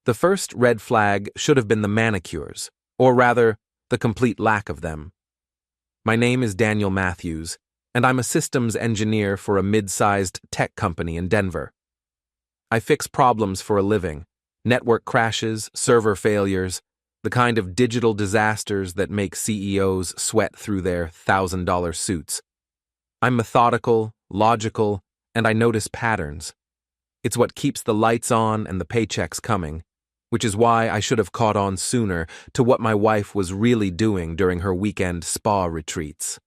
The first red flag should have been the manicures, or rather, the complete lack of them. My name is Daniel Matthews, and I'm a systems engineer for a mid-sized tech company in Denver. I fix problems for a living: network crashes, server failures, the kind of digital disasters that make CEOs sweat through their $1,000 suits. I'm methodical, logical, and I notice patterns. It's what keeps the lights on and the paychecks coming, which is why I should have caught on sooner to what my wife was really doing during her weekend spa retreats.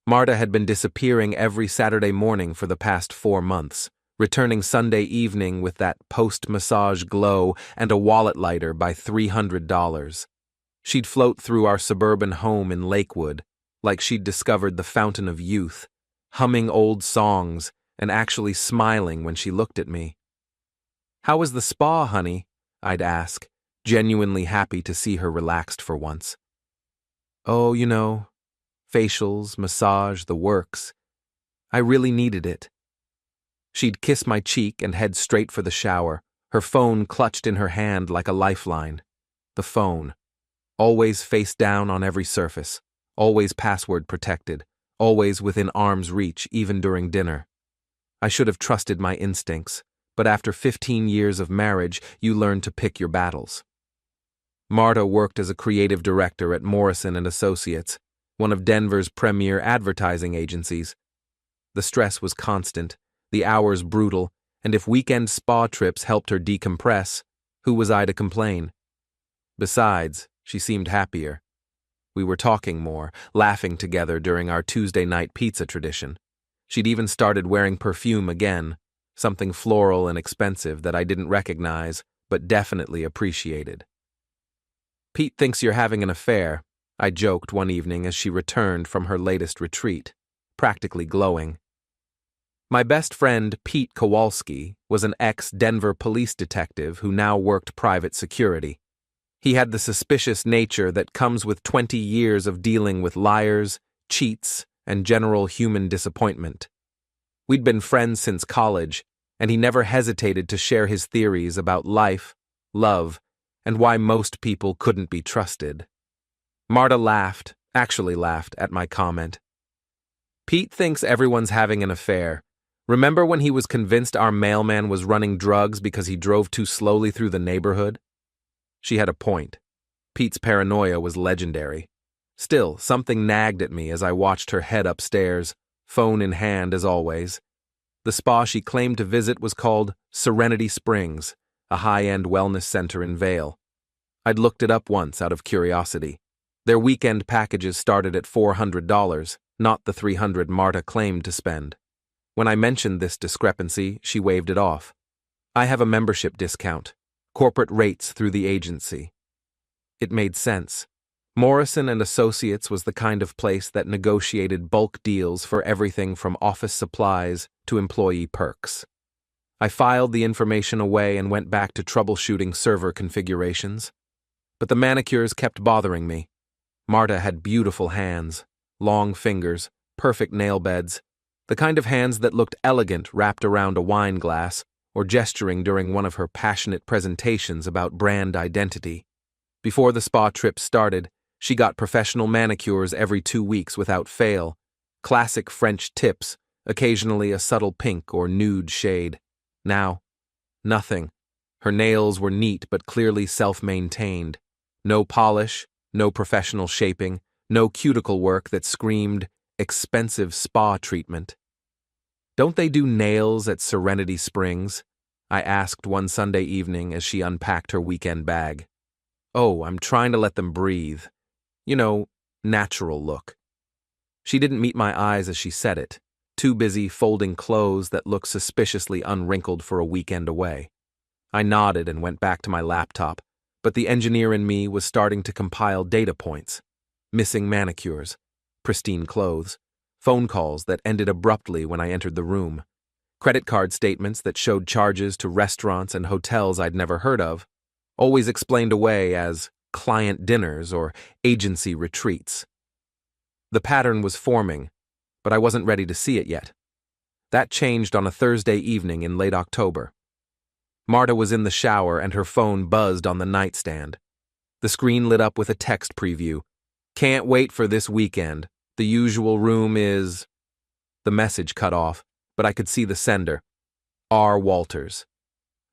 Marta had been disappearing every Saturday morning for the past 4 months, returning Sunday evening with that post-massage glow and a wallet lighter by $300. She'd float through our suburban home in Lakewood, like she'd discovered the fountain of youth, humming old songs and actually smiling when she looked at me. "How was the spa, honey?" I'd ask, genuinely happy to see her relaxed for once. "Oh, facials, massage, the works. I really needed it." She'd kiss my cheek and head straight for the shower, her phone clutched in her hand like a lifeline. The phone. Always face down on every surface, always password protected, always within arm's reach, even during dinner. I should have trusted my instincts, but after 15 years of marriage, you learn to pick your battles. Marta worked as a creative director at Morrison & Associates, one of Denver's premier advertising agencies. The stress was constant, the hours brutal, and if weekend spa trips helped her decompress, who was I to complain? Besides, she seemed happier. We were talking more, laughing together during our Tuesday night pizza tradition. She'd even started wearing perfume again, something floral and expensive that I didn't recognize, but definitely appreciated. "Pete thinks you're having an affair," I joked one evening as she returned from her latest retreat, practically glowing. My best friend, Pete Kowalski, was an ex-Denver police detective who now worked private security. He had the suspicious nature that comes with 20 years of dealing with liars, cheats, and general human disappointment. We'd been friends since college, and he never hesitated to share his theories about life, love, and why most people couldn't be trusted. Marta actually laughed at my comment. "Pete thinks everyone's having an affair. Remember when he was convinced our mailman was running drugs because he drove too slowly through the neighborhood?" She had a point. Pete's paranoia was legendary. Still, something nagged at me as I watched her head upstairs, phone in hand as always. The spa she claimed to visit was called Serenity Springs, a high-end wellness center in Vail. I'd looked it up once out of curiosity. Their weekend packages started at $400, not the $300 Marta claimed to spend. When I mentioned this discrepancy, she waved it off. "I have a membership discount, corporate rates through the agency." It made sense. Morrison & Associates was the kind of place that negotiated bulk deals for everything from office supplies to employee perks. I filed the information away and went back to troubleshooting server configurations. But the manicures kept bothering me. Marta had beautiful hands, long fingers, perfect nail beds, the kind of hands that looked elegant wrapped around a wine glass or gesturing during one of her passionate presentations about brand identity. Before the spa trip started, she got professional manicures every 2 weeks without fail, classic French tips, occasionally a subtle pink or nude shade. Now, nothing. Her nails were neat but clearly self-maintained. No polish, no professional shaping, no cuticle work that screamed expensive spa treatment. "Don't they do nails at Serenity Springs?" I asked one Sunday evening as she unpacked her weekend bag. "Oh, I'm trying to let them breathe. Natural look." She didn't meet my eyes as she said it, too busy folding clothes that looked suspiciously unwrinkled for a weekend away. I nodded and went back to my laptop, but the engineer in me was starting to compile data points. Missing manicures, pristine clothes, phone calls that ended abruptly when I entered the room, credit card statements that showed charges to restaurants and hotels I'd never heard of, always explained away as client dinners or agency retreats. The pattern was forming, but I wasn't ready to see it yet. That changed on a Thursday evening in late October. Marta was in the shower and her phone buzzed on the nightstand. The screen lit up with a text preview. "Can't wait for this weekend. The usual room is—" The message cut off, but I could see the sender. R. Walters.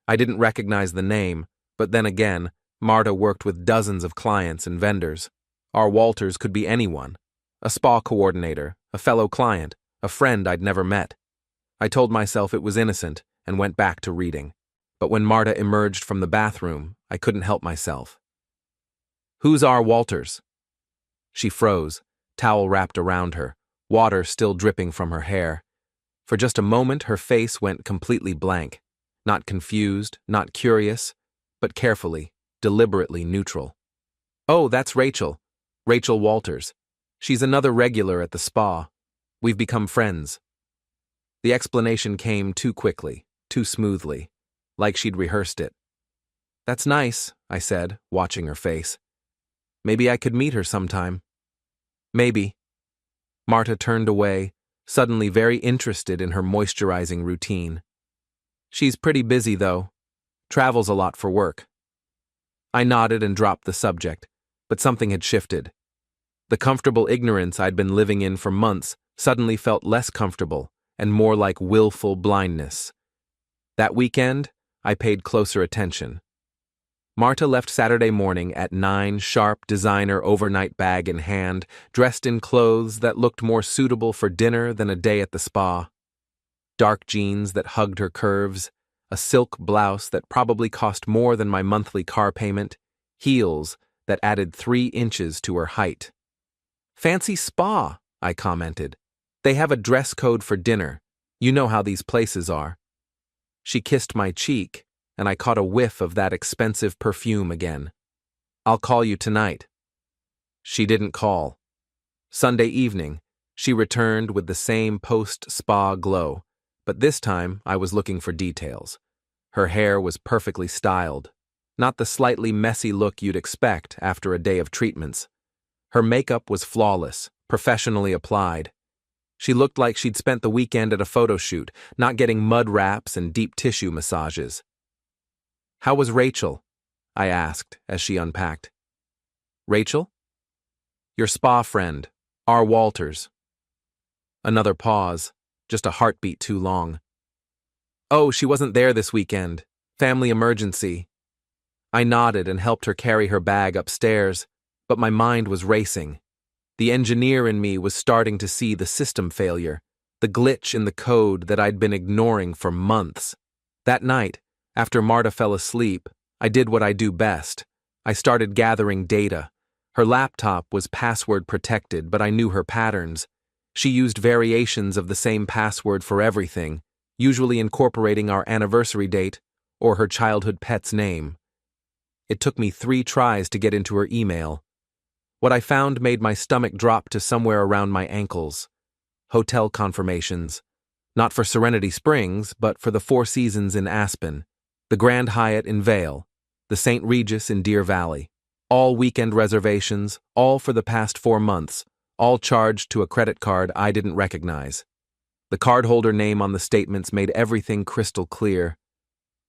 I didn't recognize the name, but then again, Marta worked with dozens of clients and vendors. R. Walters could be anyone. A spa coordinator, a fellow client, a friend I'd never met. I told myself it was innocent and went back to reading. But when Marta emerged from the bathroom, I couldn't help myself. "Who's R. Walters?" She froze, towel wrapped around her, water still dripping from her hair. For just a moment, her face went completely blank. Not confused, not curious, but carefully, deliberately neutral. "Oh, that's Rachel. Rachel Walters. She's another regular at the spa. We've become friends." The explanation came too quickly, too smoothly, like she'd rehearsed it. "That's nice," I said, watching her face. "Maybe I could meet her sometime." "Maybe." Marta turned away, suddenly very interested in her moisturizing routine. "She's pretty busy, though. Travels a lot for work." I nodded and dropped the subject, but something had shifted. The comfortable ignorance I'd been living in for months suddenly felt less comfortable and more like willful blindness. That weekend, I paid closer attention. Marta left Saturday morning at 9 sharp, designer overnight bag in hand, dressed in clothes that looked more suitable for dinner than a day at the spa. Dark jeans that hugged her curves, a silk blouse that probably cost more than my monthly car payment, heels that added 3 inches to her height. "Fancy spa," I commented. "They have a dress code for dinner. You know how these places are." She kissed my cheek, and I caught a whiff of that expensive perfume again. "I'll call you tonight." She didn't call. Sunday evening, she returned with the same post-spa glow, but this time I was looking for details. Her hair was perfectly styled, not the slightly messy look you'd expect after a day of treatments. Her makeup was flawless, professionally applied. She looked like she'd spent the weekend at a photo shoot, not getting mud wraps and deep tissue massages. "How was Rachel?" I asked as she unpacked. "Rachel?" "Your spa friend, R. Walters." Another pause, just a heartbeat too long. "Oh, she wasn't there this weekend. Family emergency." I nodded and helped her carry her bag upstairs, but my mind was racing. The engineer in me was starting to see the system failure, the glitch in the code that I'd been ignoring for months. That night, after Marta fell asleep, I did what I do best. I started gathering data. Her laptop was password protected, but I knew her patterns. She used variations of the same password for everything, usually incorporating our anniversary date or her childhood pet's name. It took me 3 tries to get into her email. What I found made my stomach drop to somewhere around my ankles. Hotel confirmations. Not for Serenity Springs, but for the 4 Seasons in Aspen, the Grand Hyatt in Vail, the St. Regis in Deer Valley. All weekend reservations, all for the past 4 months, all charged to a credit card I didn't recognize. The cardholder name on the statements made everything crystal clear.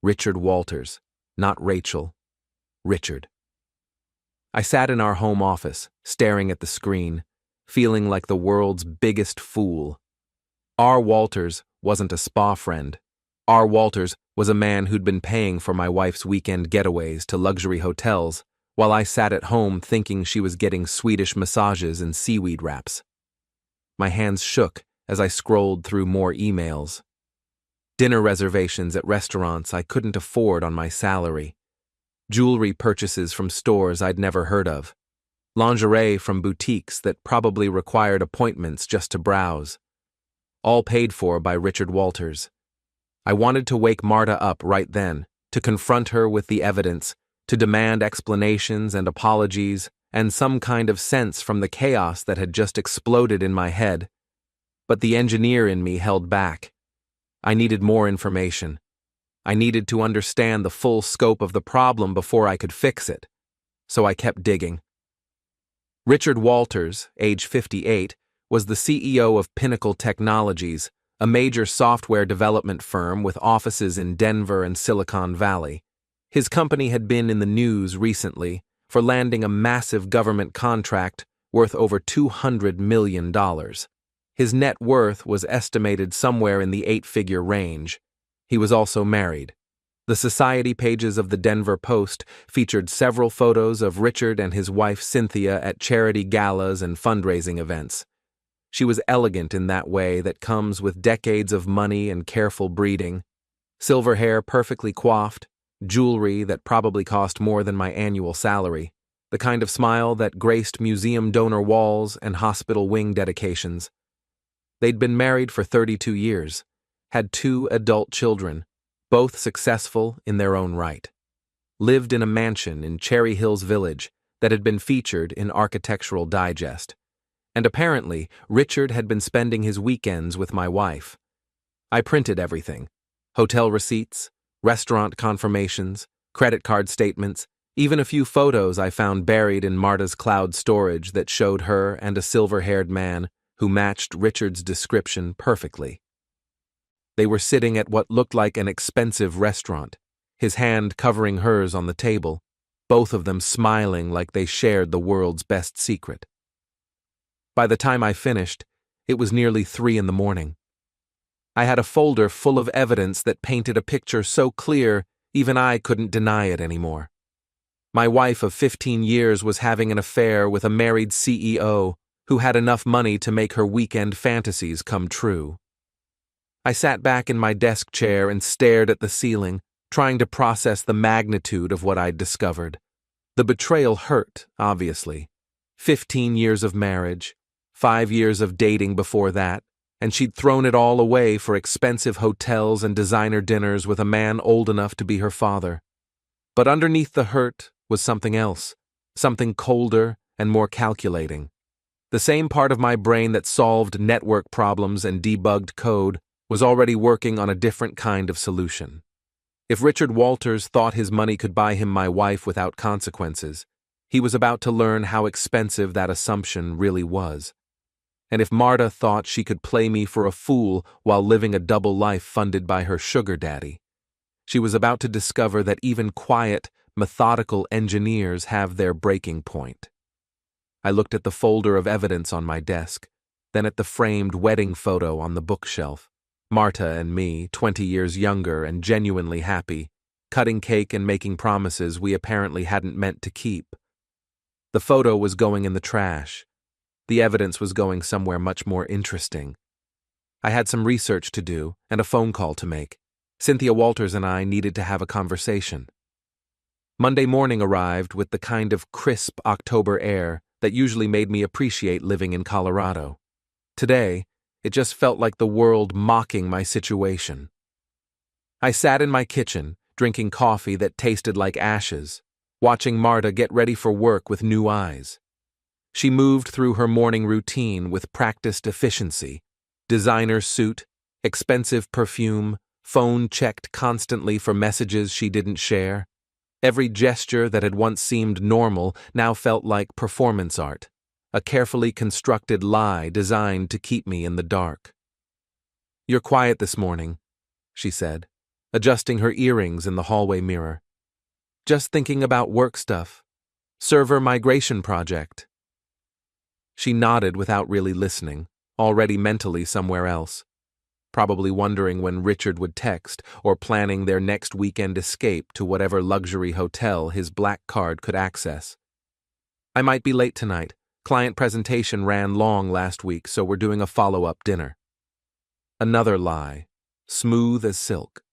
Richard Walters, not Rachel. Richard. I sat in our home office, staring at the screen, feeling like the world's biggest fool. R. Walters wasn't a spa friend. R. Walters was a man who'd been paying for my wife's weekend getaways to luxury hotels, while I sat at home thinking she was getting Swedish massages and seaweed wraps. My hands shook as I scrolled through more emails. Dinner reservations at restaurants I couldn't afford on my salary. Jewelry purchases from stores I'd never heard of. Lingerie from boutiques that probably required appointments just to browse. All paid for by Richard Walters. I wanted to wake Marta up right then, to confront her with the evidence, to demand explanations and apologies, and some kind of sense from the chaos that had just exploded in my head. But the engineer in me held back. I needed more information. I needed to understand the full scope of the problem before I could fix it. So I kept digging. Richard Walters, age 58, was the CEO of Pinnacle Technologies, a major software development firm with offices in Denver and Silicon Valley. His company had been in the news recently for landing a massive government contract worth over $200 million. His net worth was estimated somewhere in the eight-figure range. He was also married. The society pages of the Denver Post featured several photos of Richard and his wife Cynthia at charity galas and fundraising events. She was elegant in that way that comes with decades of money and careful breeding. Silver hair perfectly coiffed, jewelry that probably cost more than my annual salary, the kind of smile that graced museum donor walls and hospital wing dedications. They'd been married for 32 years, had 2 adult children, both successful in their own right. Lived in a mansion in Cherry Hills Village that had been featured in Architectural Digest. And apparently, Richard had been spending his weekends with my wife. I printed everything: hotel receipts, restaurant confirmations, credit card statements, even a few photos I found buried in Marta's cloud storage that showed her and a silver-haired man who matched Richard's description perfectly. They were sitting at what looked like an expensive restaurant, his hand covering hers on the table, both of them smiling like they shared the world's best secret. By the time I finished, it was nearly 3 a.m. I had a folder full of evidence that painted a picture so clear even I couldn't deny it anymore. My wife of 15 years was having an affair with a married CEO who had enough money to make her weekend fantasies come true. I sat back in my desk chair and stared at the ceiling, trying to process the magnitude of what I'd discovered. The betrayal hurt, obviously. 15 years of marriage, 5 years of dating before that, and she'd thrown it all away for expensive hotels and designer dinners with a man old enough to be her father. But underneath the hurt was something else, something colder and more calculating. The same part of my brain that solved network problems and debugged code was already working on a different kind of solution. If Richard Walters thought his money could buy him my wife without consequences, he was about to learn how expensive that assumption really was. And if Marta thought she could play me for a fool while living a double life funded by her sugar daddy, she was about to discover that even quiet, methodical engineers have their breaking point. I looked at the folder of evidence on my desk, then at the framed wedding photo on the bookshelf. Marta and me, 20 years younger and genuinely happy, cutting cake and making promises we apparently hadn't meant to keep. The photo was going in the trash. The evidence was going somewhere much more interesting. I had some research to do and a phone call to make. Cynthia Walters and I needed to have a conversation. Monday morning arrived with the kind of crisp October air that usually made me appreciate living in Colorado. Today, it just felt like the world mocking my situation. I sat in my kitchen, drinking coffee that tasted like ashes, watching Marta get ready for work with new eyes. She moved through her morning routine with practiced efficiency: designer suit, expensive perfume, phone checked constantly for messages she didn't share. Every gesture that had once seemed normal now felt like performance art, a carefully constructed lie designed to keep me in the dark. "You're quiet this morning," she said, adjusting her earrings in the hallway mirror. "Just thinking about work stuff. Server migration project." She nodded without really listening, already mentally somewhere else, probably wondering when Richard would text or planning their next weekend escape to whatever luxury hotel his black card could access. "I might be late tonight. Client presentation ran long last week, so we're doing a follow-up dinner." Another lie, smooth as silk.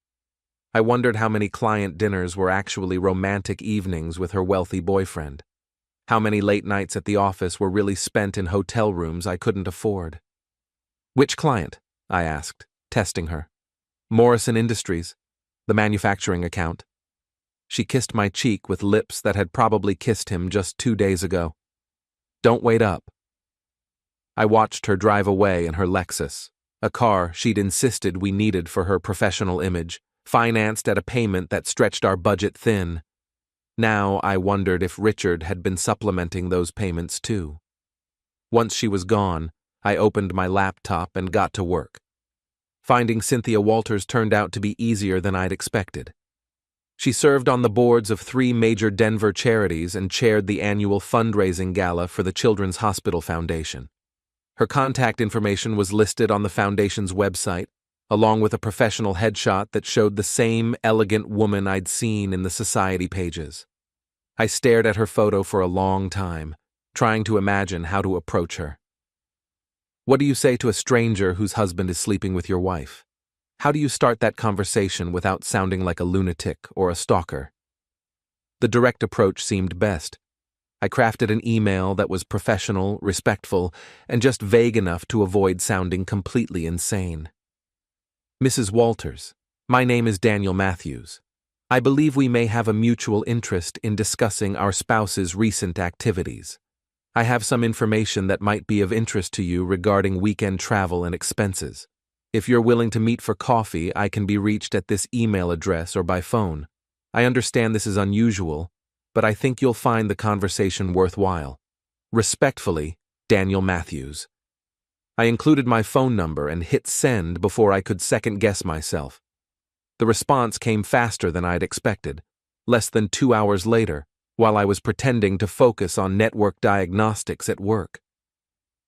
I wondered how many client dinners were actually romantic evenings with her wealthy boyfriend. How many late nights at the office were really spent in hotel rooms I couldn't afford. "Which client?" I asked, testing her. "Morrison Industries, the manufacturing account." She kissed my cheek with lips that had probably kissed him just 2 days ago. "Don't wait up." I watched her drive away in her Lexus, a car she'd insisted we needed for her professional image, financed at a payment that stretched our budget thin. Now I wondered if Richard had been supplementing those payments too. Once she was gone, I opened my laptop and got to work. Finding Cynthia Walters turned out to be easier than I'd expected. She served on the boards of 3 major Denver charities and chaired the annual fundraising gala for the Children's Hospital Foundation. Her contact information was listed on the foundation's website, along with a professional headshot that showed the same elegant woman I'd seen in the society pages. I stared at her photo for a long time, trying to imagine how to approach her. What do you say to a stranger whose husband is sleeping with your wife? How do you start that conversation without sounding like a lunatic or a stalker? The direct approach seemed best. I crafted an email that was professional, respectful, and just vague enough to avoid sounding completely insane. Mrs. Walters, my name is Daniel Matthews. I believe we may have a mutual interest in discussing our spouse's recent activities. I have some information that might be of interest to you regarding weekend travel and expenses. If you're willing to meet for coffee, I can be reached at this email address or by phone. I understand this is unusual, but I think you'll find the conversation worthwhile. Respectfully, Daniel Matthews. I included my phone number and hit send before I could second-guess myself. The response came faster than I'd expected. Less than 2 hours later, while I was pretending to focus on network diagnostics at work.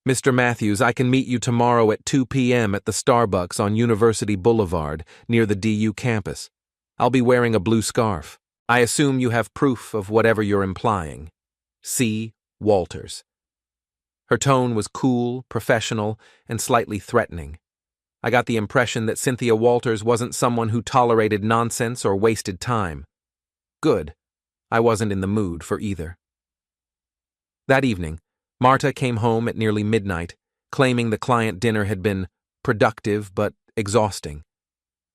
Mr. Matthews, I can meet you tomorrow at 2 p.m. at the Starbucks on University Boulevard, near the DU campus. I'll be wearing a blue scarf. I assume you have proof of whatever you're implying. C. Walters. Her tone was cool, professional, and slightly threatening. I got the impression that Cynthia Walters wasn't someone who tolerated nonsense or wasted time. Good. I wasn't in the mood for either. That evening, Marta came home at nearly midnight, claiming the client dinner had been productive but exhausting.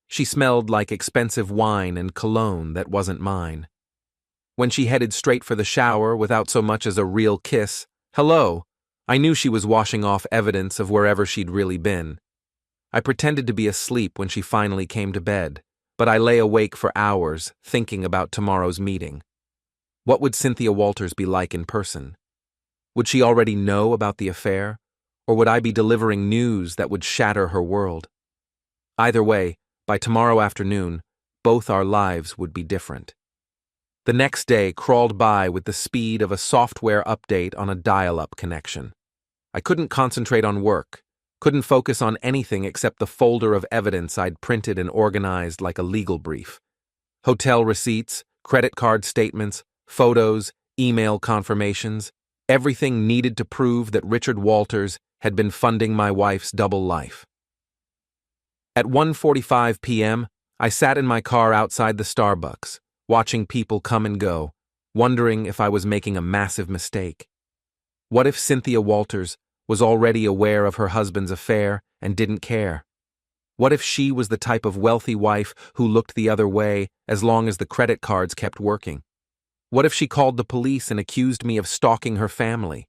She smelled like expensive wine and cologne that wasn't mine. When she headed straight for the shower without so much as a real kiss, hello, I knew she was washing off evidence of wherever she'd really been. I pretended to be asleep when she finally came to bed, but I lay awake for hours thinking about tomorrow's meeting. What would Cynthia Walters be like in person? Would she already know about the affair, or would I be delivering news that would shatter her world? Either way, by tomorrow afternoon, both our lives would be different. The next day crawled by with the speed of a software update on a dial-up connection. I couldn't concentrate on work, couldn't focus on anything except the folder of evidence I'd printed and organized like a legal brief. Hotel receipts, credit card statements, photos, email confirmations, everything needed to prove that Richard Walters had been funding my wife's double life. At 1:45 p.m., I sat in my car outside the Starbucks, watching people come and go, wondering if I was making a massive mistake. What if Cynthia Walters was already aware of her husband's affair and didn't care? What if she was the type of wealthy wife who looked the other way as long as the credit cards kept working? What if she called the police and accused me of stalking her family?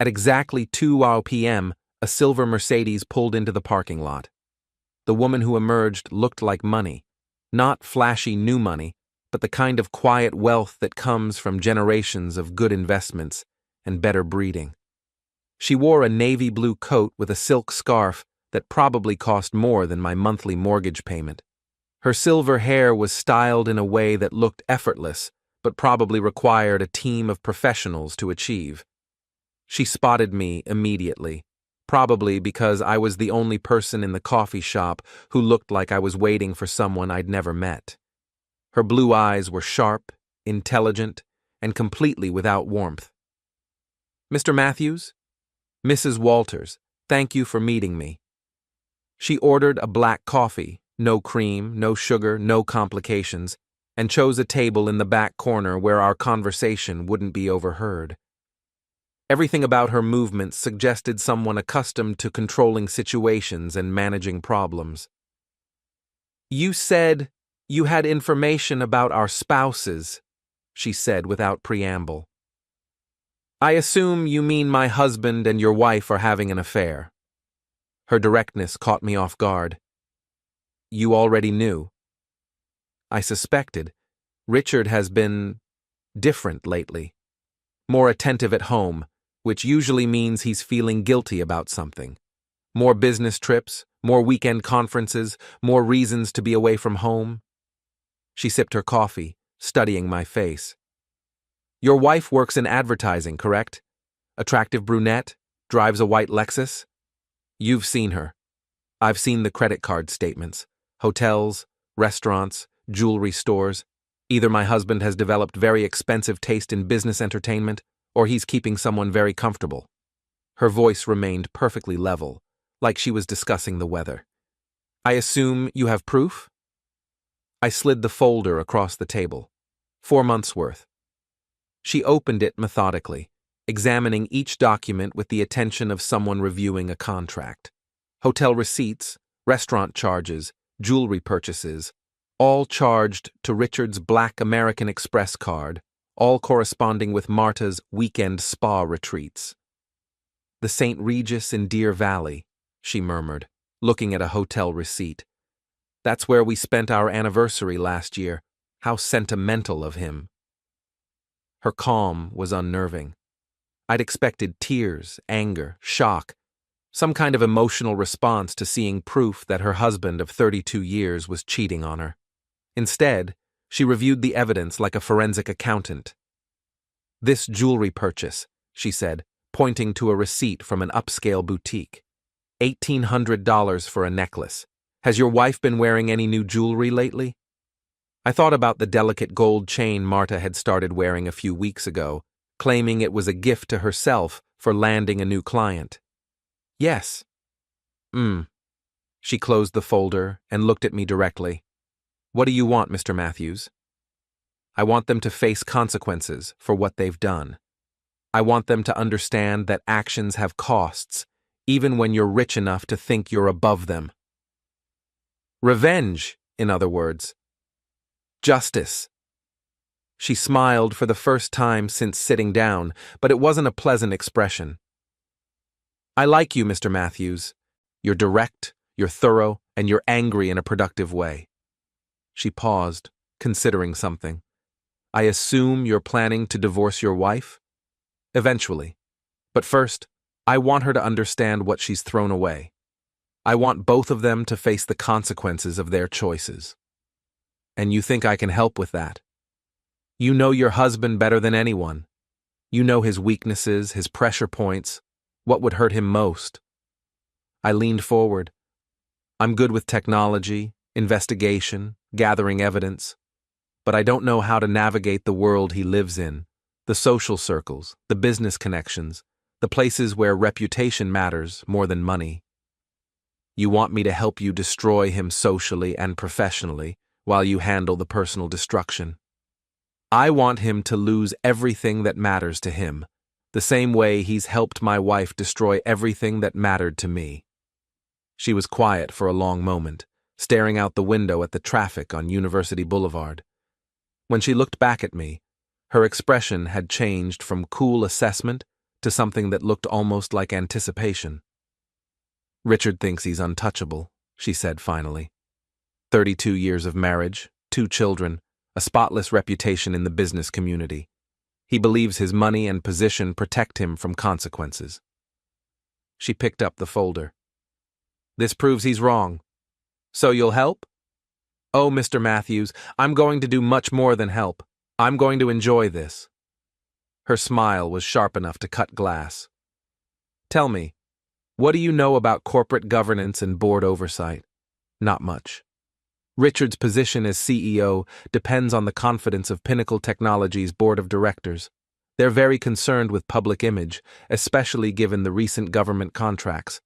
At exactly 2 p.m., a silver Mercedes pulled into the parking lot. The woman who emerged looked like money. Not flashy new money, but the kind of quiet wealth that comes from generations of good investments and better breeding. She wore a navy blue coat with a silk scarf that probably cost more than my monthly mortgage payment. Her silver hair was styled in a way that looked effortless, but probably required a team of professionals to achieve. She spotted me immediately, probably because I was the only person in the coffee shop who looked like I was waiting for someone I'd never met. Her blue eyes were sharp, intelligent, and completely without warmth. Mr. Matthews? Mrs. Walters, thank you for meeting me. She ordered a black coffee, no cream, no sugar, no complications, and chose a table in the back corner where our conversation wouldn't be overheard. Everything about her movements suggested someone accustomed to controlling situations and managing problems. You said you had information about our spouses, she said without preamble. I assume you mean my husband and your wife are having an affair. Her directness caught me off guard. You already knew. I suspected. Richard has been different lately. More attentive at home, which usually means he's feeling guilty about something. More business trips, more weekend conferences, more reasons to be away from home. She sipped her coffee, studying my face. Your wife works in advertising, correct? Attractive brunette, drives a white Lexus? You've seen her. I've seen the credit card statements. Hotels, restaurants, jewelry stores. Either my husband has developed very expensive taste in business entertainment, or he's keeping someone very comfortable. Her voice remained perfectly level, like she was discussing the weather. I assume you have proof? I slid the folder across the table. 4 months' worth. She opened it methodically, examining each document with the attention of someone reviewing a contract. Hotel receipts, restaurant charges, jewelry purchases, all charged to Richard's Black American Express card, all corresponding with Marta's weekend spa retreats. The St. Regis in Deer Valley, she murmured, looking at a hotel receipt. That's where we spent our anniversary last year. How sentimental of him. Her calm was unnerving. I'd expected tears, anger, shock, some kind of emotional response to seeing proof that her husband of 32 years was cheating on her. Instead, she reviewed the evidence like a forensic accountant. This jewelry purchase, she said, pointing to a receipt from an upscale boutique. $1,800 for a necklace. Has your wife been wearing any new jewelry lately? I thought about the delicate gold chain Marta had started wearing a few weeks ago, claiming it was a gift to herself for landing a new client. Yes. She closed the folder and looked at me directly. What do you want, Mr. Matthews? I want them to face consequences for what they've done. I want them to understand that actions have costs, even when you're rich enough to think you're above them. Revenge, in other words. Justice. She smiled for the first time since sitting down, but it wasn't a pleasant expression. I like you, Mr. Matthews. You're direct, you're thorough, and you're angry in a productive way. She paused, considering something. I assume you're planning to divorce your wife? Eventually. But first, I want her to understand what she's thrown away. I want both of them to face the consequences of their choices. And you think I can help with that? You know your husband better than anyone. You know his weaknesses, his pressure points, what would hurt him most. I leaned forward. I'm good with technology, investigation, gathering evidence, but I don't know how to navigate the world he lives in, the social circles, the business connections, the places where reputation matters more than money. You want me to help you destroy him socially and professionally while you handle the personal destruction. I want him to lose everything that matters to him, the same way he's helped my wife destroy everything that mattered to me. She was quiet for a long moment, staring out the window at the traffic on University Boulevard. When she looked back at me, her expression had changed from cool assessment to something that looked almost like anticipation. Richard thinks he's untouchable, she said finally. 32 years of marriage, 2 children, a spotless reputation in the business community. He believes his money and position protect him from consequences. She picked up the folder. This proves he's wrong. So you'll help? Oh, Mr. Matthews, I'm going to do much more than help. I'm going to enjoy this. Her smile was sharp enough to cut glass. Tell me, what do you know about corporate governance and board oversight? Not much. Richard's position as CEO depends on the confidence of Pinnacle Technologies' board of directors. They're very concerned with public image, especially given the recent government contracts.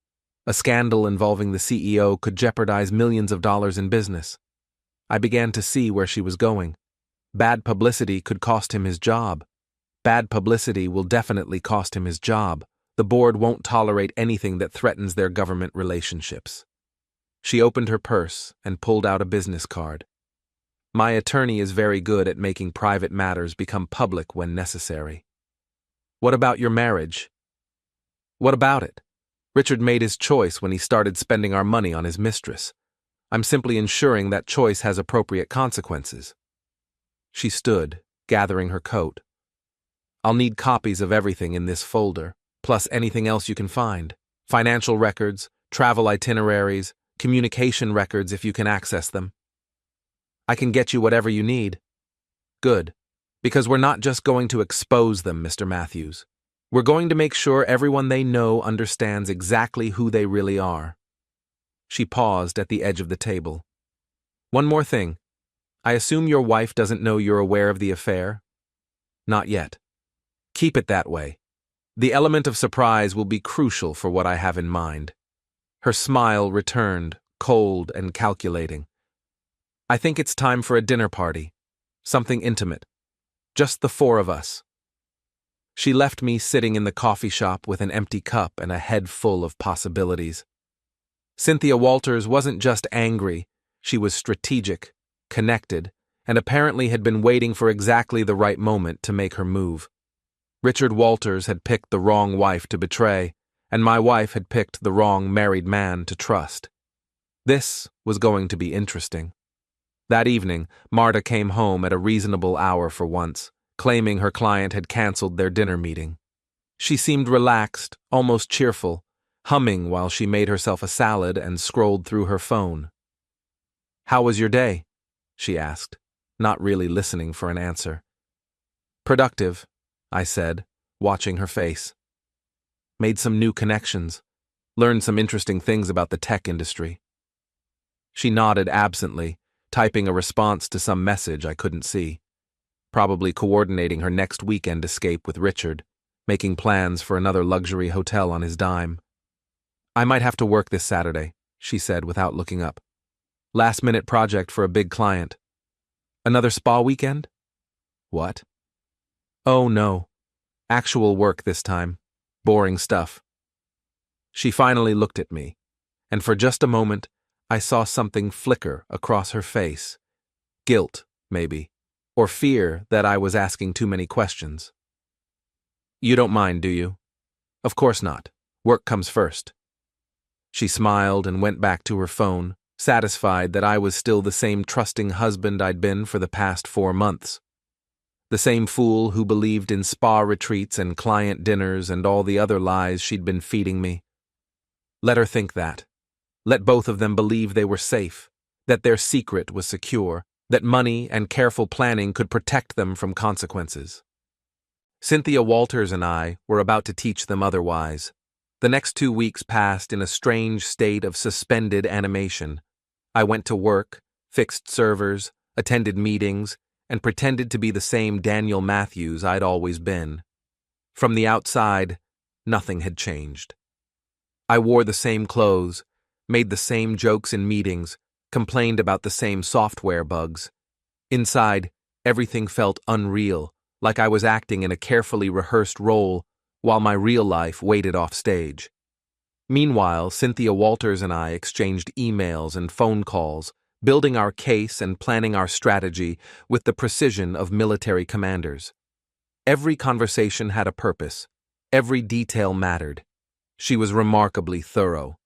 A scandal involving the CEO could jeopardize millions of dollars in business. I began to see where she was going. Bad publicity could cost him his job. Bad publicity will definitely cost him his job. The board won't tolerate anything that threatens their government relationships. She opened her purse and pulled out a business card. My attorney is very good at making private matters become public when necessary. What about your marriage? What about it? Richard made his choice when he started spending our money on his mistress. I'm simply ensuring that choice has appropriate consequences. She stood, gathering her coat. I'll need copies of everything in this folder, plus anything else you can find. Financial records, travel itineraries, communication records if you can access them. I can get you whatever you need. Good. Because we're not just going to expose them, Mr. Matthews. We're going to make sure everyone they know understands exactly who they really are. She paused at the edge of the table. One more thing. I assume your wife doesn't know you're aware of the affair? Not yet. Keep it that way. The element of surprise will be crucial for what I have in mind. Her smile returned, cold and calculating. I think it's time for a dinner party. Something intimate. Just the four of us. She left me sitting in the coffee shop with an empty cup and a head full of possibilities. Cynthia Walters wasn't just angry, she was strategic, connected, and apparently had been waiting for exactly the right moment to make her move. Richard Walters had picked the wrong wife to betray, and my wife had picked the wrong married man to trust. This was going to be interesting. That evening, Marta came home at a reasonable hour for once, claiming her client had canceled their dinner meeting. She seemed relaxed, almost cheerful, humming while she made herself a salad and scrolled through her phone. "How was your day?" she asked, not really listening for an answer. "Productive," I said, watching her face. "Made some new connections. Learned some interesting things about the tech industry." She nodded absently, typing a response to some message I couldn't see. Probably coordinating her next weekend escape with Richard, making plans for another luxury hotel on his dime. "I might have to work this Saturday," she said without looking up. "Last-minute project for a big client." "Another spa weekend?" "What?" "Oh, no. Actual work this time. Boring stuff." She finally looked at me, and for just a moment, I saw something flicker across her face. Guilt, maybe, or fear that I was asking too many questions. "You don't mind, do you?" "Of course not. Work comes first." She smiled and went back to her phone, satisfied that I was still the same trusting husband I'd been for the past 4 months. The same fool who believed in spa retreats and client dinners and all the other lies she'd been feeding me. Let her think that. Let both of them believe they were safe, that their secret was secure, that money and careful planning could protect them from consequences. Cynthia Walters and I were about to teach them otherwise. The next 2 weeks passed in a strange state of suspended animation. I went to work, fixed servers, attended meetings, and pretended to be the same Daniel Matthews I'd always been. From the outside, nothing had changed. I wore the same clothes, made the same jokes in meetings, complained about the same software bugs. Inside, everything felt unreal, like I was acting in a carefully rehearsed role while my real life waited off stage. Meanwhile, Cynthia Walters and I exchanged emails and phone calls, building our case and planning our strategy with the precision of military commanders. Every conversation had a purpose. Every detail mattered. She was remarkably thorough.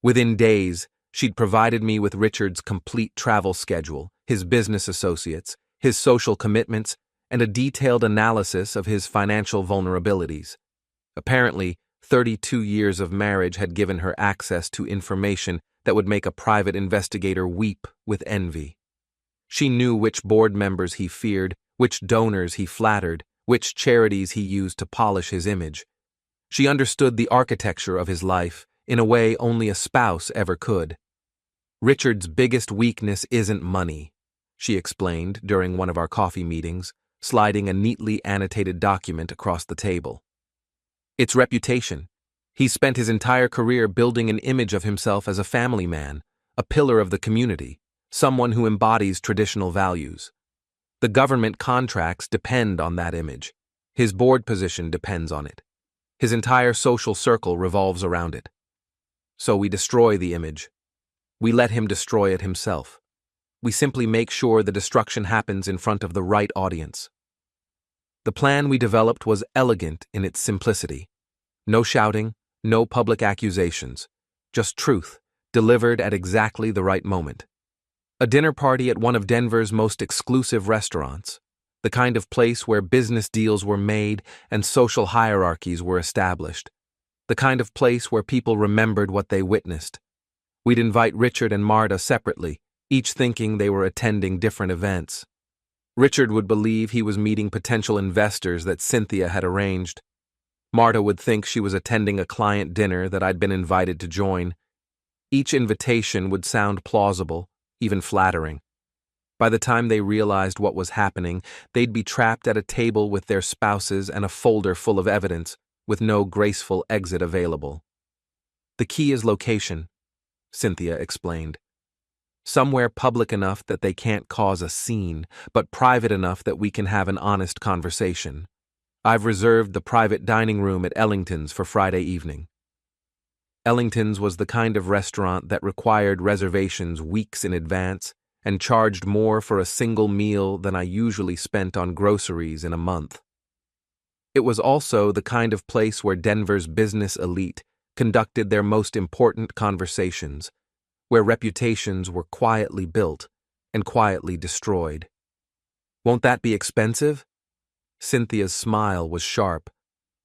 Within days, she'd provided me with Richard's complete travel schedule, his business associates, his social commitments, and a detailed analysis of his financial vulnerabilities. Apparently, 32 years of marriage had given her access to information that would make a private investigator weep with envy. She knew which board members he feared, which donors he flattered, which charities he used to polish his image. She understood the architecture of his life in a way only a spouse ever could. "Richard's biggest weakness isn't money," she explained during one of our coffee meetings, sliding a neatly annotated document across the table. "It's reputation. He's spent his entire career building an image of himself as a family man, a pillar of the community, someone who embodies traditional values. The government contracts depend on that image. His board position depends on it. His entire social circle revolves around it. So we destroy the image. We let him destroy it himself. We simply make sure the destruction happens in front of the right audience." The plan we developed was elegant in its simplicity. No shouting, no public accusations, just truth, delivered at exactly the right moment. A dinner party at one of Denver's most exclusive restaurants, the kind of place where business deals were made and social hierarchies were established. the kind of place where people remembered what they witnessed. We'd invite Richard and Marta separately, each thinking they were attending different events. Richard would believe he was meeting potential investors that Cynthia had arranged. Marta would think she was attending a client dinner that I'd been invited to join. Each invitation would sound plausible, even flattering. By the time they realized what was happening, they'd be trapped at a table with their spouses and a folder full of evidence, with no graceful exit available. "The key is location," Cynthia explained. "Somewhere public enough that they can't cause a scene, but private enough that we can have an honest conversation. I've reserved the private dining room at Ellington's for Friday evening." Ellington's was the kind of restaurant that required reservations weeks in advance and charged more for a single meal than I usually spent on groceries in a month. It was also the kind of place where Denver's business elite conducted their most important conversations, where reputations were quietly built and quietly destroyed. "Won't that be expensive?" Cynthia's smile was sharp.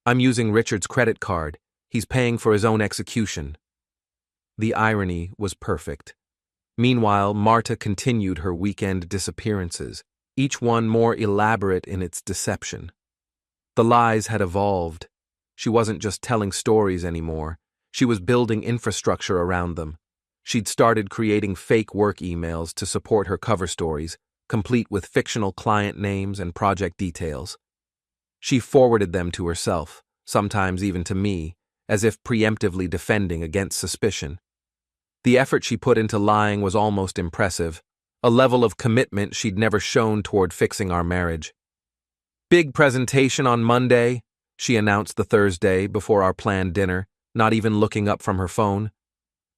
"I'm using Richard's credit card. He's paying for his own execution." The irony was perfect. Meanwhile, Marta continued her weekend disappearances, each one more elaborate in its deception. The lies had evolved. She wasn't just telling stories anymore. She was building infrastructure around them. She'd started creating fake work emails to support her cover stories, complete with fictional client names and project details. She forwarded them to herself, sometimes even to me, as if preemptively defending against suspicion. The effort she put into lying was almost impressive, a level of commitment she'd never shown toward fixing our marriage. "Big presentation on Monday," she announced the Thursday before our planned dinner, not even looking up from her phone.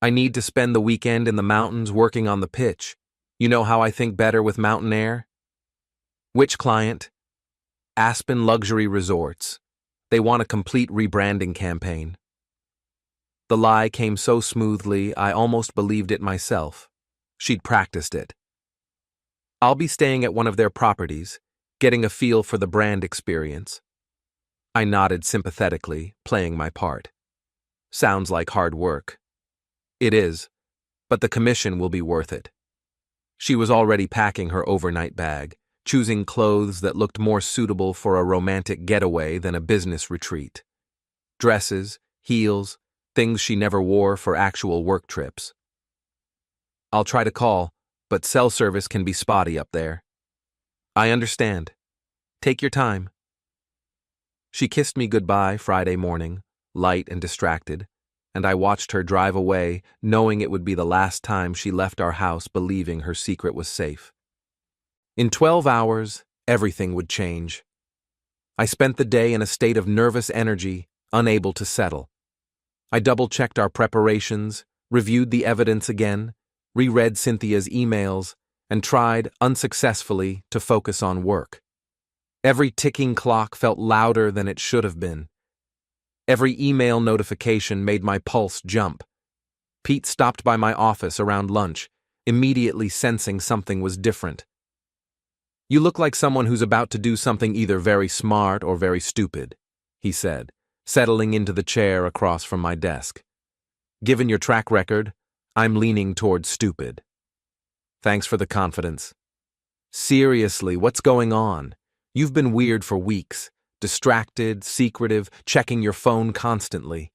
"I need to spend the weekend in the mountains working on the pitch. You know how I think better with mountain air?" "Which client?" "Aspen Luxury Resorts. They want a complete rebranding campaign." The lie came so smoothly I almost believed it myself. She'd practiced it. "I'll be staying at one of their properties, getting a feel for the brand experience." I nodded sympathetically, playing my part. "Sounds like hard work." "It is, but the commission will be worth it." She was already packing her overnight bag, choosing clothes that looked more suitable for a romantic getaway than a business retreat. Dresses, heels, things she never wore for actual work trips. "I'll try to call, but cell service can be spotty up there." "I understand. Take your time." She kissed me goodbye Friday morning, light and distracted, and I watched her drive away, knowing it would be the last time she left our house believing her secret was safe. In 12 hours, everything would change. I spent the day in a state of nervous energy, unable to settle. I double-checked our preparations, reviewed the evidence again, reread Cynthia's emails, and tried, unsuccessfully, to focus on work. Every ticking clock felt louder than it should have been. Every email notification made my pulse jump. Pete stopped by my office around lunch, immediately sensing something was different. "You look like someone who's about to do something either very smart or very stupid," he said, settling into the chair across from my desk. "Given your track record, I'm leaning toward stupid." "Thanks for the confidence." "Seriously, what's going on? You've been weird for weeks, distracted, secretive, checking your phone constantly."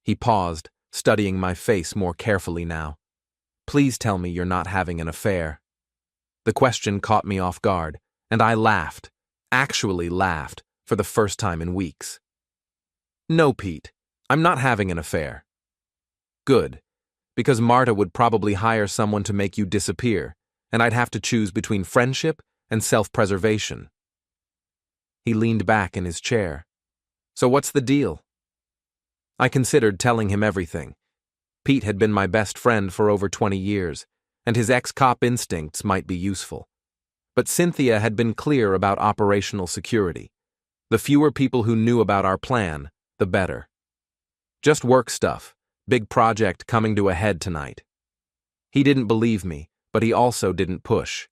He paused, studying my face more carefully now. "Please tell me you're not having an affair." The question caught me off guard, and I laughed, actually laughed, for the first time in weeks. "No, Pete, I'm not having an affair." "Good, because Marta would probably hire someone to make you disappear, and I'd have to choose between friendship and self-preservation." He leaned back in his chair. "So what's the deal?" I considered telling him everything. Pete had been my best friend for over 20 years, and his ex-cop instincts might be useful. But Cynthia had been clear about operational security. The fewer people who knew about our plan, the better. "Just work stuff. Big project coming to a head tonight." He didn't believe me, but he also didn't push.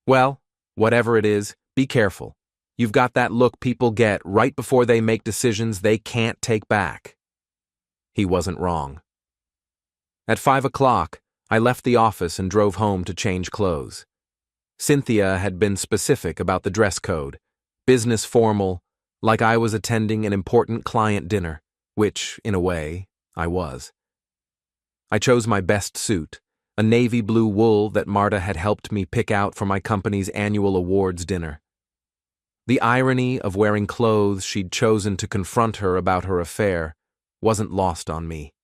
"Well, whatever it is, be careful. You've got that look people get right before they make decisions they can't take back." He wasn't wrong. At 5 o'clock, I left the office and drove home to change clothes. Cynthia had been specific about the dress code, business formal, like I was attending an important client dinner, which, in a way, I was. I chose my best suit, a navy blue wool that Marta had helped me pick out for my company's annual awards dinner. The irony of wearing clothes she'd chosen to confront her about her affair wasn't lost on me.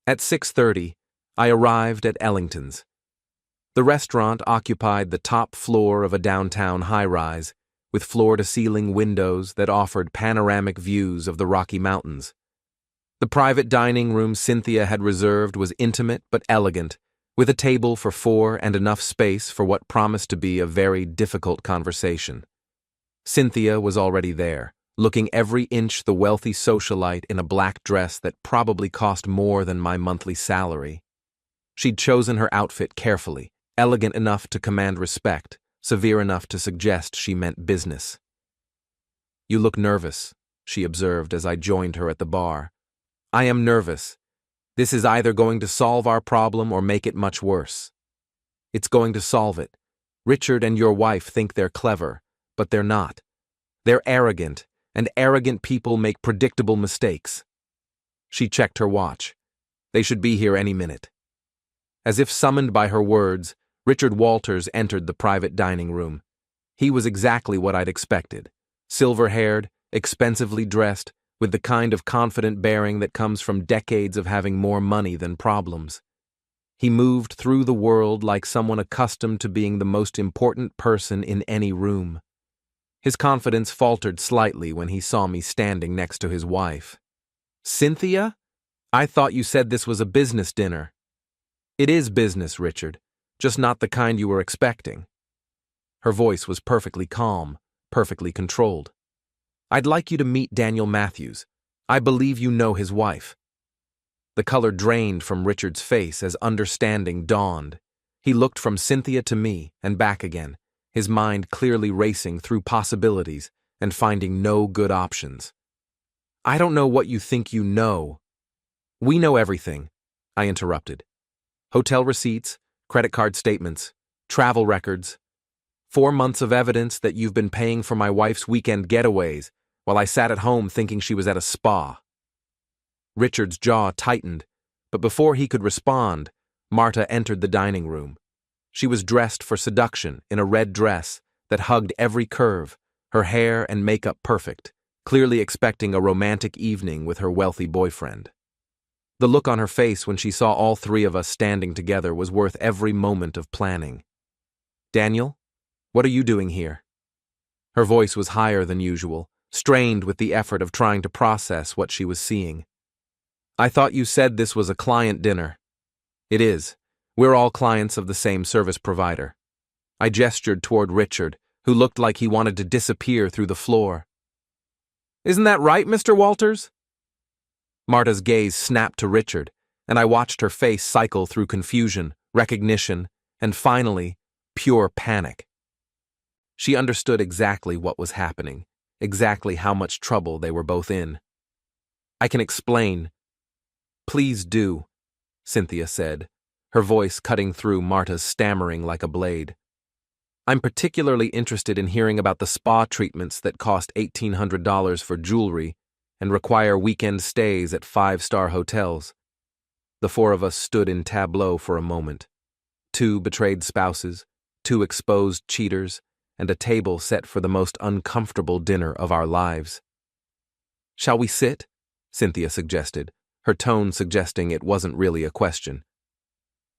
At 6:30, I arrived at Ellington's. The restaurant occupied the top floor of a downtown high-rise, with floor-to-ceiling windows that offered panoramic views of the Rocky Mountains. The private dining room Cynthia had reserved was intimate but elegant, with a table for four and enough space for what promised to be a very difficult conversation. Cynthia was already there, looking every inch the wealthy socialite in a black dress that probably cost more than my monthly salary. She'd chosen her outfit carefully, elegant enough to command respect, severe enough to suggest she meant business. "You look nervous," she observed as I joined her at the bar. "I am nervous. This is either going to solve our problem or make it much worse." "It's going to solve it. Richard and your wife think they're clever, but they're not. They're arrogant, and arrogant people make predictable mistakes." She checked her watch. "They should be here any minute." As if summoned by her words, Richard Walters entered the private dining room. He was exactly what I'd expected. Silver-haired, expensively dressed, with the kind of confident bearing that comes from decades of having more money than problems. He moved through the world like someone accustomed to being the most important person in any room. His confidence faltered slightly when he saw me standing next to his wife. "Cynthia? I thought you said this was a business dinner." "It is business, Richard, just not the kind you were expecting." Her voice was perfectly calm, perfectly controlled. "I'd like you to meet Daniel Matthews. I believe you know his wife." The color drained from Richard's face as understanding dawned. He looked from Cynthia to me and back again, his mind clearly racing through possibilities and finding no good options. "I don't know what you think you know." "We know everything," I interrupted. "Hotel receipts, credit card statements, travel records. 4 months of evidence that you've been paying for my wife's weekend getaways while I sat at home thinking she was at a spa." Richard's jaw tightened, but before he could respond, Marta entered the dining room. She was dressed for seduction in a red dress that hugged every curve, her hair and makeup perfect, clearly expecting a romantic evening with her wealthy boyfriend. The look on her face when she saw all three of us standing together was worth every moment of planning. "Daniel, what are you doing here?" Her voice was higher than usual, strained with the effort of trying to process what she was seeing. "I thought you said this was a client dinner." "It is. We're all clients of the same service provider." I gestured toward Richard, who looked like he wanted to disappear through the floor. "Isn't that right, Mr. Walters?" Marta's gaze snapped to Richard, and I watched her face cycle through confusion, recognition, and finally, pure panic. She understood exactly what was happening, exactly how much trouble they were both in. "I can explain." "Please do," Cynthia said, her voice cutting through Marta's stammering like a blade. "I'm particularly interested in hearing about the spa treatments that cost $1,800 for jewelry and require weekend stays at 5-star hotels." The four of us stood in tableau for a moment. 2 betrayed spouses, 2 exposed cheaters, and a table set for the most uncomfortable dinner of our lives. "Shall we sit?" Cynthia suggested, her tone suggesting it wasn't really a question.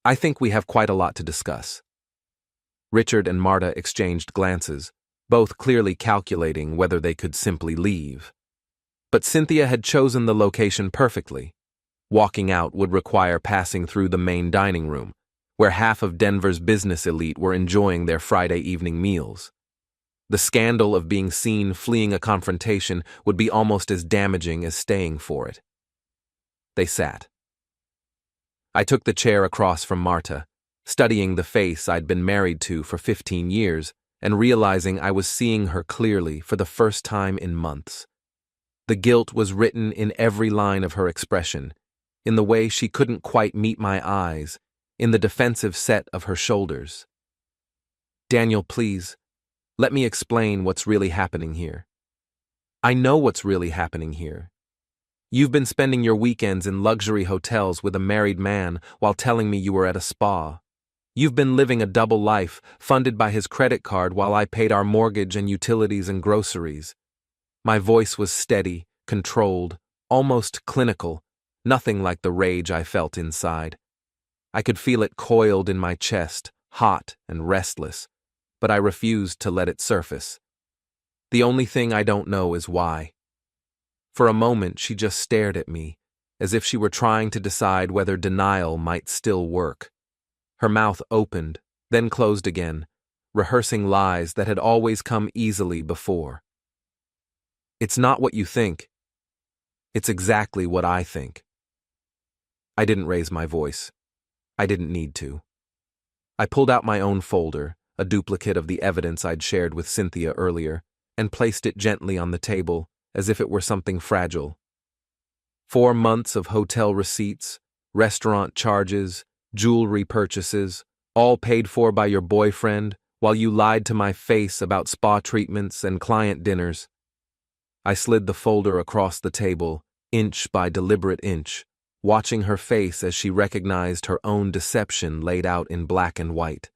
"I think we have quite a lot to discuss." Richard and Marta exchanged glances, both clearly calculating whether they could simply leave. But Cynthia had chosen the location perfectly. Walking out would require passing through the main dining room, where half of Denver's business elite were enjoying their Friday evening meals. The scandal of being seen fleeing a confrontation would be almost as damaging as staying for it. They sat. I took the chair across from Marta, studying the face I'd been married to for 15 years and realizing I was seeing her clearly for the first time in months. The guilt was written in every line of her expression, in the way she couldn't quite meet my eyes, in the defensive set of her shoulders. Daniel, please, let me explain what's really happening here. I know what's really happening here. You've been spending your weekends in luxury hotels with a married man while telling me you were at a spa. You've been living a double life, funded by his credit card while I paid our mortgage and utilities and groceries. My voice was steady, controlled, almost clinical, nothing like the rage I felt inside. I could feel it coiled in my chest, hot and restless, but I refused to let it surface. The only thing I don't know is why. For a moment, she just stared at me, as if she were trying to decide whether denial might still work. Her mouth opened, then closed again, rehearsing lies that had always come easily before. It's not what you think. It's exactly what I think. I didn't raise my voice. I didn't need to. I pulled out my own folder, a duplicate of the evidence I'd shared with Cynthia earlier, and placed it gently on the table, as if it were something fragile. 4 months of hotel receipts, restaurant charges, jewelry purchases, all paid for by your boyfriend, while you lied to my face about spa treatments and client dinners. I slid the folder across the table, inch by deliberate inch, watching her face as she recognized her own deception laid out in black and white.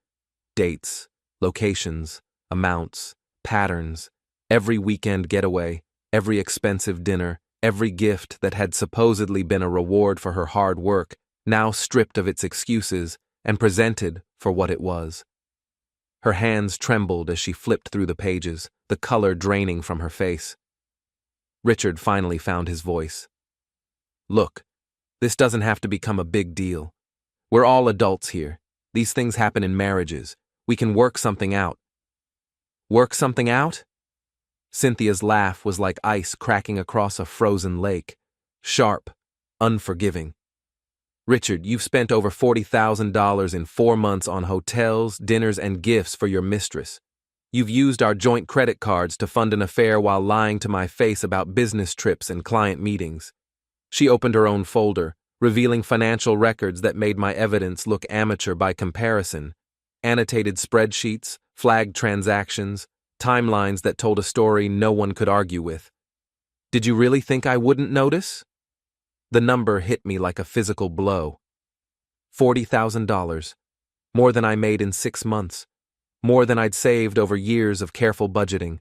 Dates, locations, amounts, patterns, every weekend getaway, every expensive dinner, every gift that had supposedly been a reward for her hard work, now stripped of its excuses and presented for what it was. Her hands trembled as she flipped through the pages, the color draining from her face. Richard finally found his voice. Look, this doesn't have to become a big deal. We're all adults here. These things happen in marriages. We can work something out. Work something out? Cynthia's laugh was like ice cracking across a frozen lake, sharp, unforgiving. Richard, you've spent over $40,000 in 4 months on hotels, dinners, and gifts for your mistress. You've used our joint credit cards to fund an affair while lying to my face about business trips and client meetings. She opened her own folder, revealing financial records that made my evidence look amateur by comparison. Annotated spreadsheets, flagged transactions, timelines that told a story no one could argue with. Did you really think I wouldn't notice? The number hit me like a physical blow. $40,000. More than I made in 6 months. More than I'd saved over years of careful budgeting.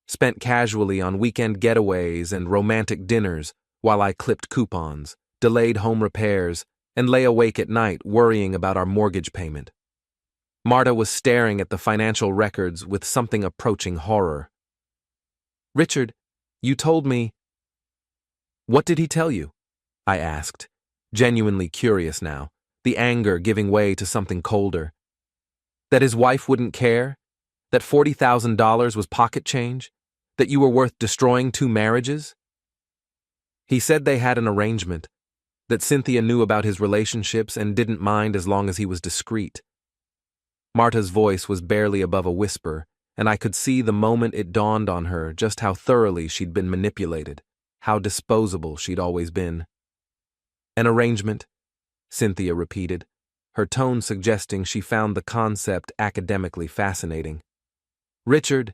Spent casually on weekend getaways and romantic dinners while I clipped coupons, delayed home repairs, and lay awake at night worrying about our mortgage payment. Marta was staring at the financial records with something approaching horror. Richard, you told me. What did he tell you? I asked, genuinely curious now, the anger giving way to something colder. That his wife wouldn't care? That $40,000 was pocket change? That you were worth destroying 2 marriages? He said they had an arrangement, that Cynthia knew about his relationships and didn't mind as long as he was discreet. Marta's voice was barely above a whisper, and I could see the moment it dawned on her just how thoroughly she'd been manipulated, how disposable she'd always been. An arrangement, Cynthia repeated, her tone suggesting she found the concept academically fascinating. Richard,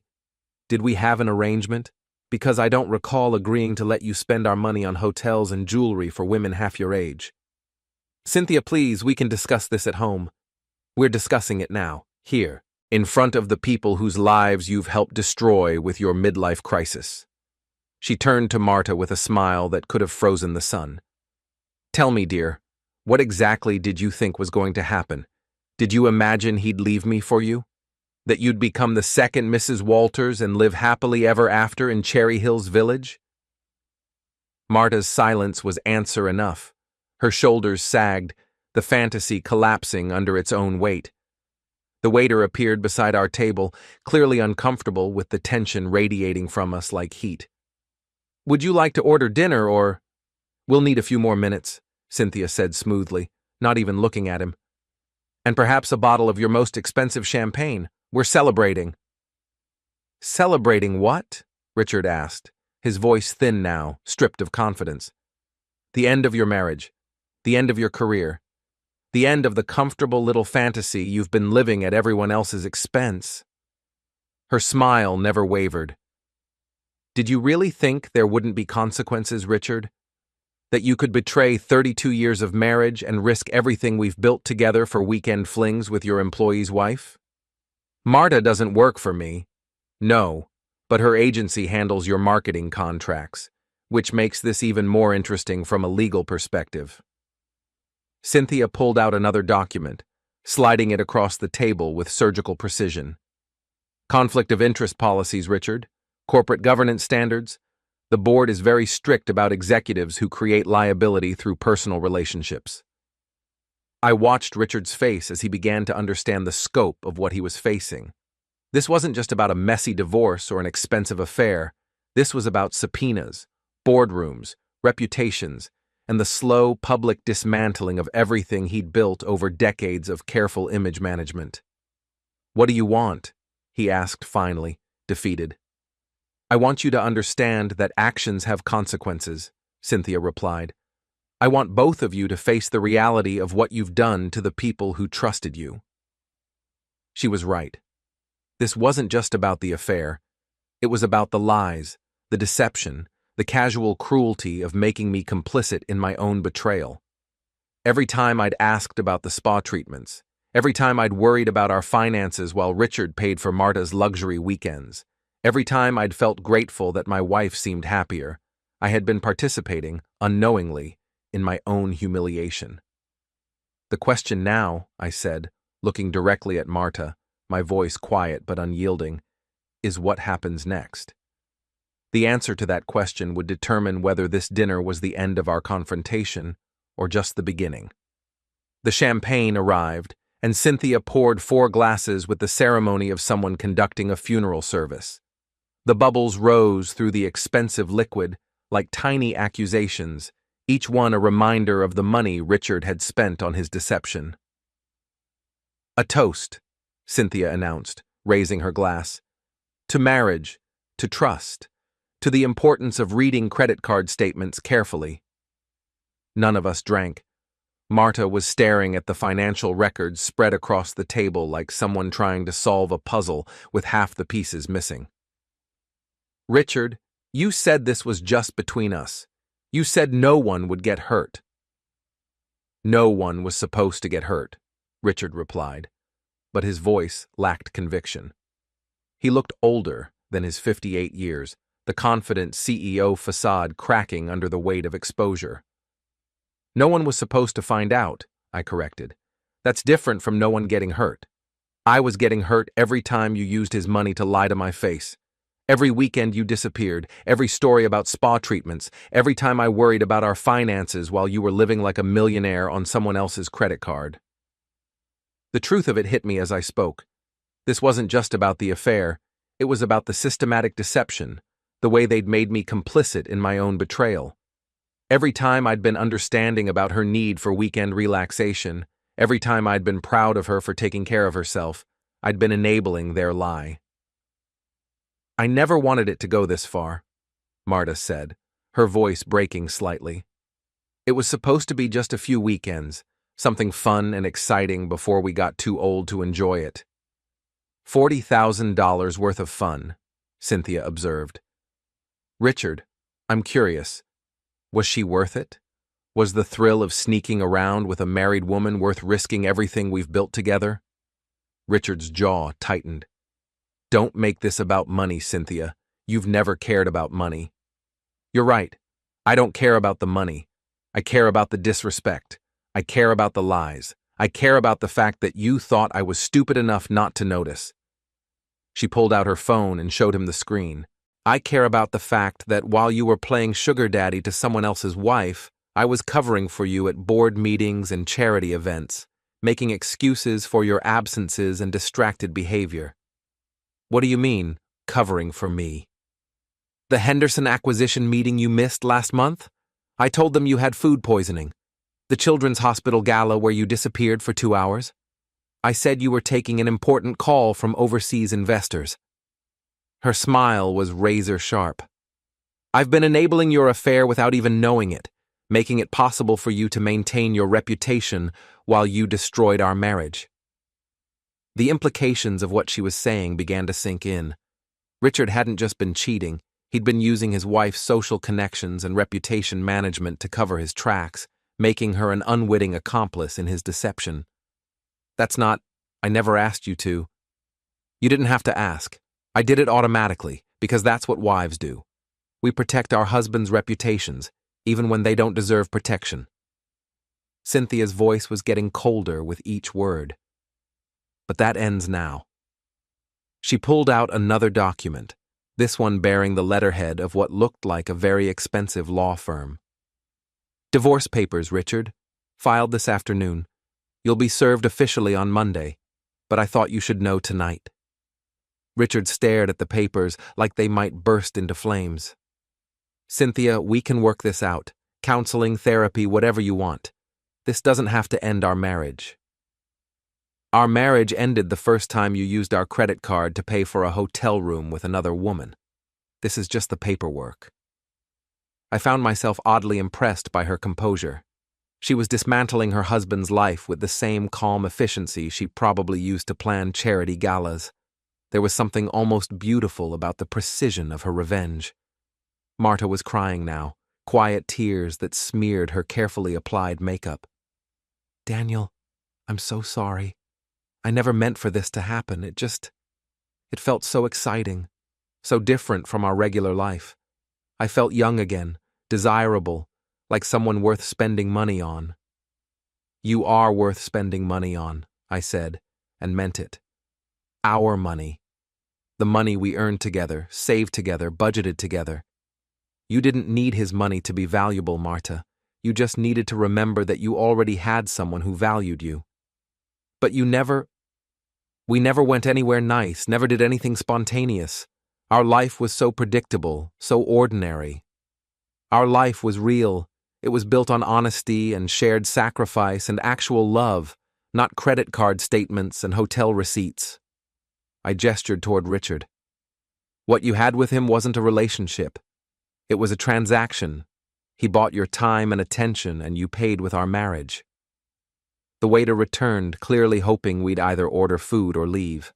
did we have an arrangement? Because I don't recall agreeing to let you spend our money on hotels and jewelry for women half your age. Cynthia, please, we can discuss this at home. We're discussing it now, here, in front of the people whose lives you've helped destroy with your midlife crisis. She turned to Marta with a smile that could have frozen the sun. Tell me, dear, what exactly did you think was going to happen? Did you imagine he'd leave me for you? That you'd become the second Mrs. Walters and live happily ever after in Cherry Hills Village? Marta's silence was answer enough. Her shoulders sagged, the fantasy collapsing under its own weight. The waiter appeared beside our table, clearly uncomfortable with the tension radiating from us like heat. Would you like to order dinner or? We'll need a few more minutes, Cynthia said smoothly, not even looking at him. And perhaps a bottle of your most expensive champagne. We're celebrating. Celebrating what? Richard asked, his voice thin now, stripped of confidence. The end of your marriage. The end of your career. The end of the comfortable little fantasy you've been living at everyone else's expense. Her smile never wavered. Did you really think there wouldn't be consequences, Richard? That you could betray 32 years of marriage and risk everything we've built together for weekend flings with your employee's wife? Marta doesn't work for me. No, but her agency handles your marketing contracts, which makes this even more interesting from a legal perspective. Cynthia pulled out another document, sliding it across the table with surgical precision. Conflict of interest policies, Richard. Corporate governance standards. The board is very strict about executives who create liability through personal relationships. I watched Richard's face as he began to understand the scope of what he was facing. This wasn't just about a messy divorce or an expensive affair. This was about subpoenas, boardrooms, reputations, and the slow public dismantling of everything he'd built over decades of careful image management. "What do you want?" he asked finally, defeated. "I want you to understand that actions have consequences," Cynthia replied. "I want both of you to face the reality of what you've done to the people who trusted you." She was right. This wasn't just about the affair. It was about the lies, the deception, the casual cruelty of making me complicit in my own betrayal. Every time I'd asked about the spa treatments, every time I'd worried about our finances while Richard paid for Marta's luxury weekends, every time I'd felt grateful that my wife seemed happier, I had been participating, unknowingly, in my own humiliation. "The question now," I said, looking directly at Marta, my voice quiet but unyielding, "is what happens next?" The answer to that question would determine whether this dinner was the end of our confrontation or just the beginning. The champagne arrived, and Cynthia poured 4 glasses with the ceremony of someone conducting a funeral service. The bubbles rose through the expensive liquid like tiny accusations, each one a reminder of the money Richard had spent on his deception. "A toast," Cynthia announced, raising her glass. "To marriage, to trust, to the importance of reading credit card statements carefully." None of us drank. Marta was staring at the financial records spread across the table like someone trying to solve a puzzle with half the pieces missing. "Richard, you said this was just between us. You said no one would get hurt." "No one was supposed to get hurt," Richard replied, but his voice lacked conviction. He looked older than his 58 years, the confident CEO facade cracking under the weight of exposure. "No one was supposed to find out," I corrected. "That's different from no one getting hurt. I was getting hurt every time you used his money to lie to my face. Every weekend you disappeared, every story about spa treatments, every time I worried about our finances while you were living like a millionaire on someone else's credit card." The truth of it hit me as I spoke. This wasn't just about the affair, it was about the systematic deception, the way they'd made me complicit in my own betrayal. Every time I'd been understanding about her need for weekend relaxation, every time I'd been proud of her for taking care of herself, I'd been enabling their lie. "I never wanted it to go this far," Marta said, her voice breaking slightly. "It was supposed to be just a few weekends, something fun and exciting before we got too old to enjoy it." $40,000 worth of fun, Cynthia observed. "Richard, I'm curious. Was she worth it? Was the thrill of sneaking around with a married woman worth risking everything we've built together?" Richard's jaw tightened. "Don't make this about money, Cynthia. You've never cared about money." "You're right. I don't care about the money. I care about the disrespect. I care about the lies. I care about the fact that you thought I was stupid enough not to notice." She pulled out her phone and showed him the screen. "I care about the fact that while you were playing sugar daddy to someone else's wife, I was covering for you at board meetings and charity events, making excuses for your absences and distracted behavior." "What do you mean, covering for me?" "The Henderson acquisition meeting you missed last month? I told them you had food poisoning. The Children's Hospital gala where you disappeared for 2 hours? I said you were taking an important call from overseas investors." Her smile was razor sharp. I've been enabling your affair without even knowing it, making it possible for you to maintain your reputation while you destroyed our marriage." The implications of what she was saying began to sink in. Richard hadn't just been cheating, he'd been using his wife's social connections and reputation management to cover his tracks, making her an unwitting accomplice in his deception. I never asked you to." "You didn't have to ask. I did it automatically, because that's what wives do. We protect our husbands' reputations, even when they don't deserve protection." Cynthia's voice was getting colder with each word. "But that ends now." She pulled out another document, this one bearing the letterhead of what looked like a very expensive law firm. "Divorce papers, Richard. Filed this afternoon. You'll be served officially on Monday, but I thought you should know tonight." Richard stared at the papers like they might burst into flames. "Cynthia, we can work this out. Counseling, therapy, whatever you want. This doesn't have to end our marriage." "Our marriage ended the first time you used our credit card to pay for a hotel room with another woman. This is just the paperwork." I found myself oddly impressed by her composure. She was dismantling her husband's life with the same calm efficiency she probably used to plan charity galas. There was something almost beautiful about the precision of her revenge. Marta was crying now, quiet tears that smeared her carefully applied makeup. "Daniel, I'm so sorry. I never meant for this to happen. It felt so exciting, so different from our regular life. I felt young again, desirable, like someone worth spending money on." "You are worth spending money on," I said, and meant it. "Our money. The money we earned together, saved together, budgeted together. You didn't need his money to be valuable, Marta. You just needed to remember that you already had someone who valued you. But we never went anywhere nice, never did anything spontaneous. Our life was so predictable, so ordinary. Our life was real. It was built on honesty and shared sacrifice and actual love, not credit card statements and hotel receipts." I gestured toward Richard. "What you had with him wasn't a relationship. It was a transaction. He bought your time and attention, and you paid with our marriage." The waiter returned, clearly hoping we'd either order food or leave.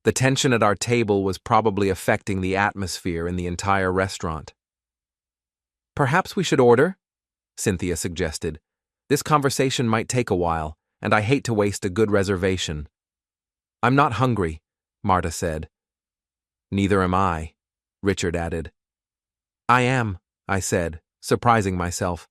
The tension at our table was probably affecting the atmosphere in the entire restaurant. "Perhaps we should order?" Cynthia suggested. "This conversation might take a while, and I hate to waste a good reservation." "I'm not hungry," Marta said. "Neither am I," Richard added. "I am," I said, surprising myself.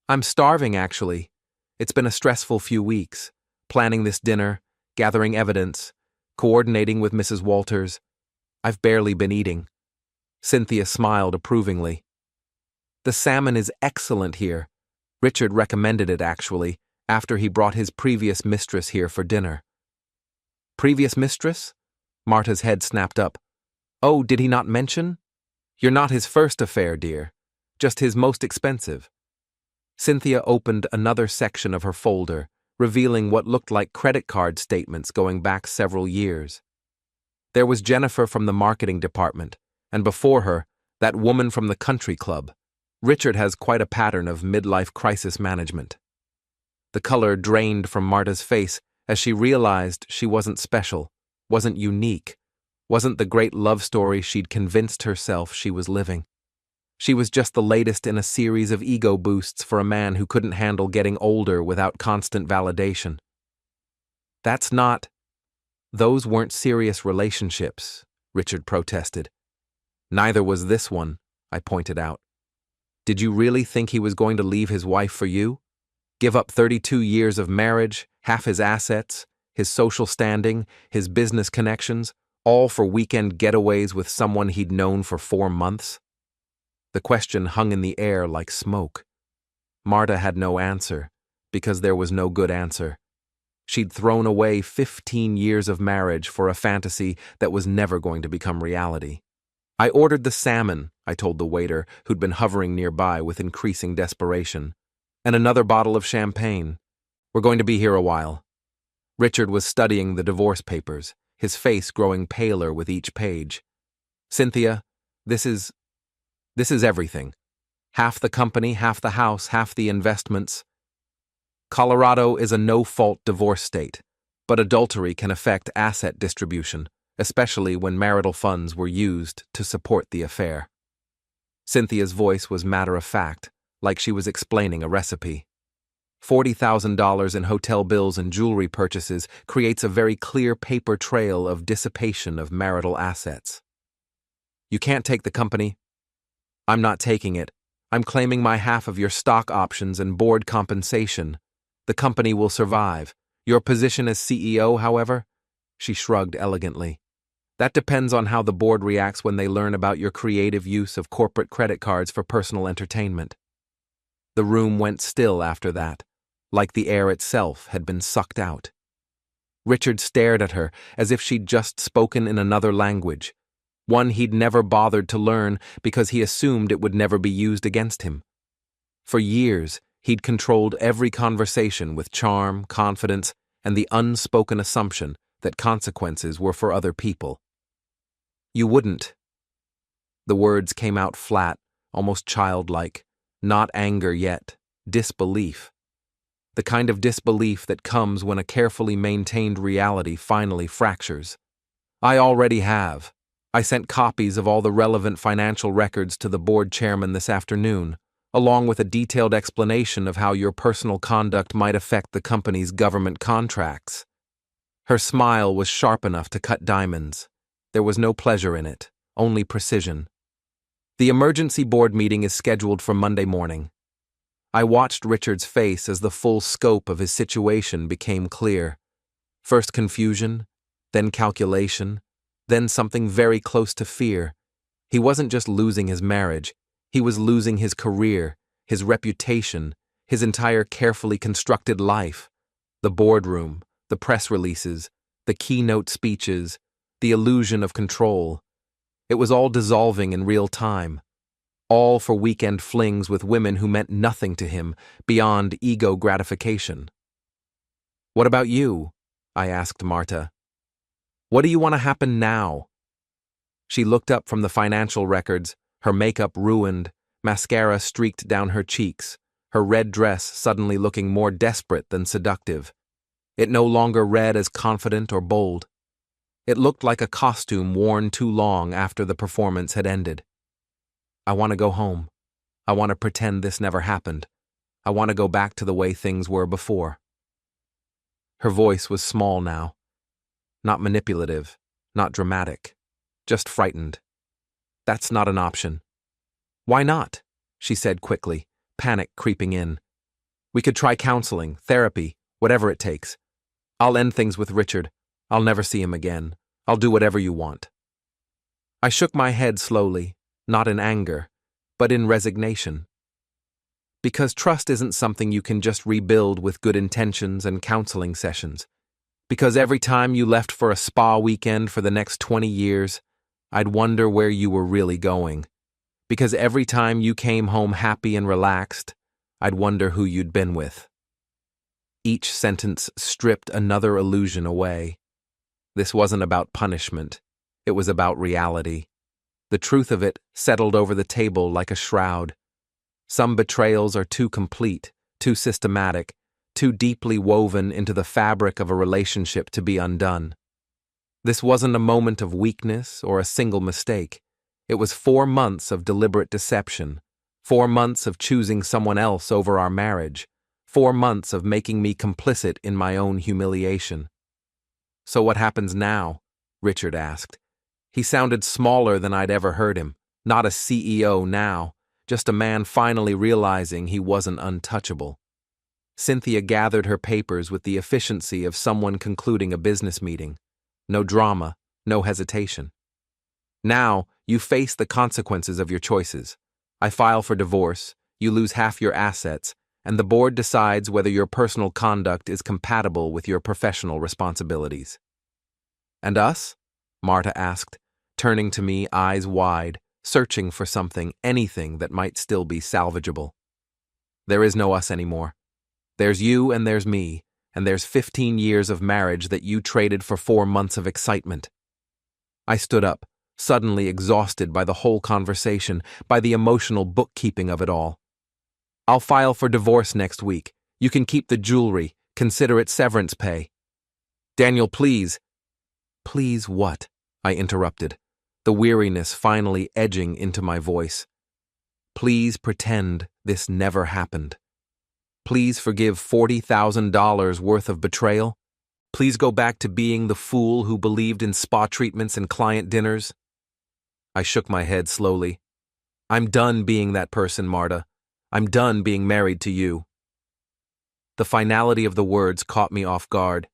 "I'm starving, actually. It's been a stressful few weeks, planning this dinner, gathering evidence, coordinating with Mrs. Walters. I've barely been eating." Cynthia smiled approvingly. "The salmon is excellent here. Richard recommended it, actually, after he brought his previous mistress here for dinner." "Previous mistress?" Marta's head snapped up. "Oh, did he not mention? You're not his first affair, dear. Just his most expensive." Cynthia opened another section of her folder, revealing what looked like credit card statements going back several years. There was Jennifer from the marketing department, and before her, that woman from the country club. Richard has quite a pattern of midlife crisis management. The color drained from Marta's face as she realized she wasn't special, wasn't unique, wasn't the great love story she'd convinced herself she was living. She was just the latest in a series of ego boosts for a man who couldn't handle getting older without constant validation. Those weren't serious relationships, Richard protested. "Neither was this one," I pointed out. "Did you really think he was going to leave his wife for you? Give up 32 years of marriage, half his assets, his social standing, his business connections, all for weekend getaways with someone he'd known for 4 months? The question hung in the air like smoke. Marta had no answer, because there was no good answer. She'd thrown away 15 years of marriage for a fantasy that was never going to become reality. I ordered the salmon, I told the waiter, who'd been hovering nearby with increasing desperation, and another bottle of champagne. We're going to be here a while. Richard was studying the divorce papers, his face growing paler with each page. "Cynthia, this This is everything. Half the company, half the house, half the investments. Colorado is a no-fault divorce state, but adultery can affect asset distribution, especially when marital funds were used to support the affair. Cynthia's voice was matter-of-fact, like she was explaining a recipe. $40,000 in hotel bills and jewelry purchases creates a very clear paper trail of dissipation of marital assets. You can't take the company. I'm not taking it. I'm claiming my half of your stock options and board compensation. The company will survive. Your position as CEO, however? She shrugged elegantly. That depends on how the board reacts when they learn about your creative use of corporate credit cards for personal entertainment. The room went still after that, like the air itself had been sucked out. Richard stared at her as if she'd just spoken in another language, one he'd never bothered to learn because he assumed it would never be used against him. For years, he'd controlled every conversation with charm, confidence, and the unspoken assumption that consequences were for other people. You wouldn't. The words came out flat, almost childlike, not anger yet, disbelief. The kind of disbelief that comes when a carefully maintained reality finally fractures. I already have. I sent copies of all the relevant financial records to the board chairman this afternoon, along with a detailed explanation of how your personal conduct might affect the company's government contracts. Her smile was sharp enough to cut diamonds. There was no pleasure in it, only precision. The emergency board meeting is scheduled for Monday morning. I watched Richard's face as the full scope of his situation became clear. First confusion, then calculation, then something very close to fear. He wasn't just losing his marriage, he was losing his career, his reputation, his entire carefully constructed life. The boardroom, the press releases, the keynote speeches, the illusion of control. It was all dissolving in real time. All for weekend flings with women who meant nothing to him beyond ego gratification. What about you? I asked Marta. What do you want to happen now? She looked up from the financial records, her makeup ruined, mascara streaked down her cheeks, her red dress suddenly looking more desperate than seductive. It no longer read as confident or bold. It looked like a costume worn too long after the performance had ended. I want to go home. I want to pretend this never happened. I want to go back to the way things were before. Her voice was small now. Not manipulative, not dramatic, just frightened. That's not an option. Why not? She said quickly, panic creeping in. We could try counseling, therapy, whatever it takes. I'll end things with Richard. I'll never see him again. I'll do whatever you want. I shook my head slowly, not in anger, but in resignation. Because trust isn't something you can just rebuild with good intentions and counseling sessions. Because every time you left for a spa weekend for the next 20 years, I'd wonder where you were really going. Because every time you came home happy and relaxed, I'd wonder who you'd been with. Each sentence stripped another illusion away. This wasn't about punishment. It was about reality. The truth of it settled over the table like a shroud. Some betrayals are too complete, too systematic, too deeply woven into the fabric of a relationship to be undone. This wasn't a moment of weakness or a single mistake. It was 4 months of deliberate deception, 4 months of choosing someone else over our marriage, 4 months of making me complicit in my own humiliation. So what happens now? Richard asked. He sounded smaller than I'd ever heard him, not a CEO now, just a man finally realizing he wasn't untouchable. Cynthia gathered her papers with the efficiency of someone concluding a business meeting. No drama, no hesitation. Now, you face the consequences of your choices. I file for divorce, you lose half your assets, and the board decides whether your personal conduct is compatible with your professional responsibilities. And us? Marta asked, turning to me, eyes wide, searching for something, anything that might still be salvageable. There is no us anymore. There's you and there's me, and there's 15 years of marriage that you traded for 4 months of excitement. I stood up, suddenly exhausted by the whole conversation, by the emotional bookkeeping of it all. "I'll file for divorce next week. You can keep the jewelry. Consider it severance pay." "Daniel, please." "Please what?" I interrupted, the weariness finally edging into my voice. "Please pretend this never happened. Please forgive $40,000 worth of betrayal. Please go back to being the fool who believed in spa treatments and client dinners." I shook my head slowly. "I'm done being that person, Marta. I'm done being married to you." The finality of the words caught me off guard.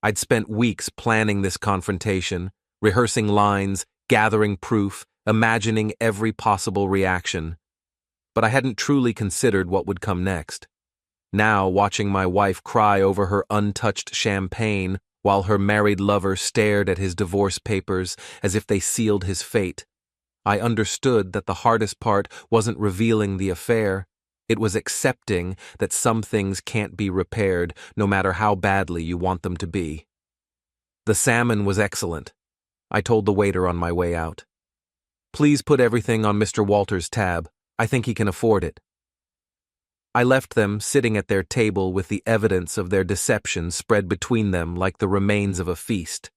I'd spent weeks planning this confrontation, rehearsing lines, gathering proof, imagining every possible reaction. But I hadn't truly considered what would come next. Now, watching my wife cry over her untouched champagne while her married lover stared at his divorce papers as if they sealed his fate, I understood that the hardest part wasn't revealing the affair. It was accepting that some things can't be repaired, no matter how badly you want them to be. The salmon was excellent, I told the waiter on my way out. "Please put everything on Mr. Walters' tab. I think he can afford it." I left them sitting at their table with the evidence of their deception spread between them like the remains of a feast.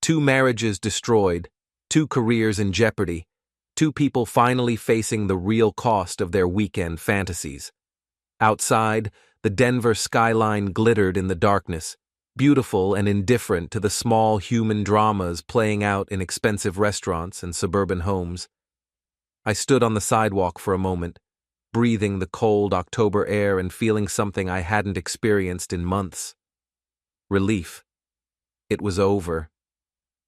2 marriages destroyed, 2 careers in jeopardy, 2 people finally facing the real cost of their weekend fantasies. Outside, the Denver skyline glittered in the darkness, beautiful and indifferent to the small human dramas playing out in expensive restaurants and suburban homes. I stood on the sidewalk for a moment, breathing the cold October air and feeling something I hadn't experienced in months. Relief. It was over.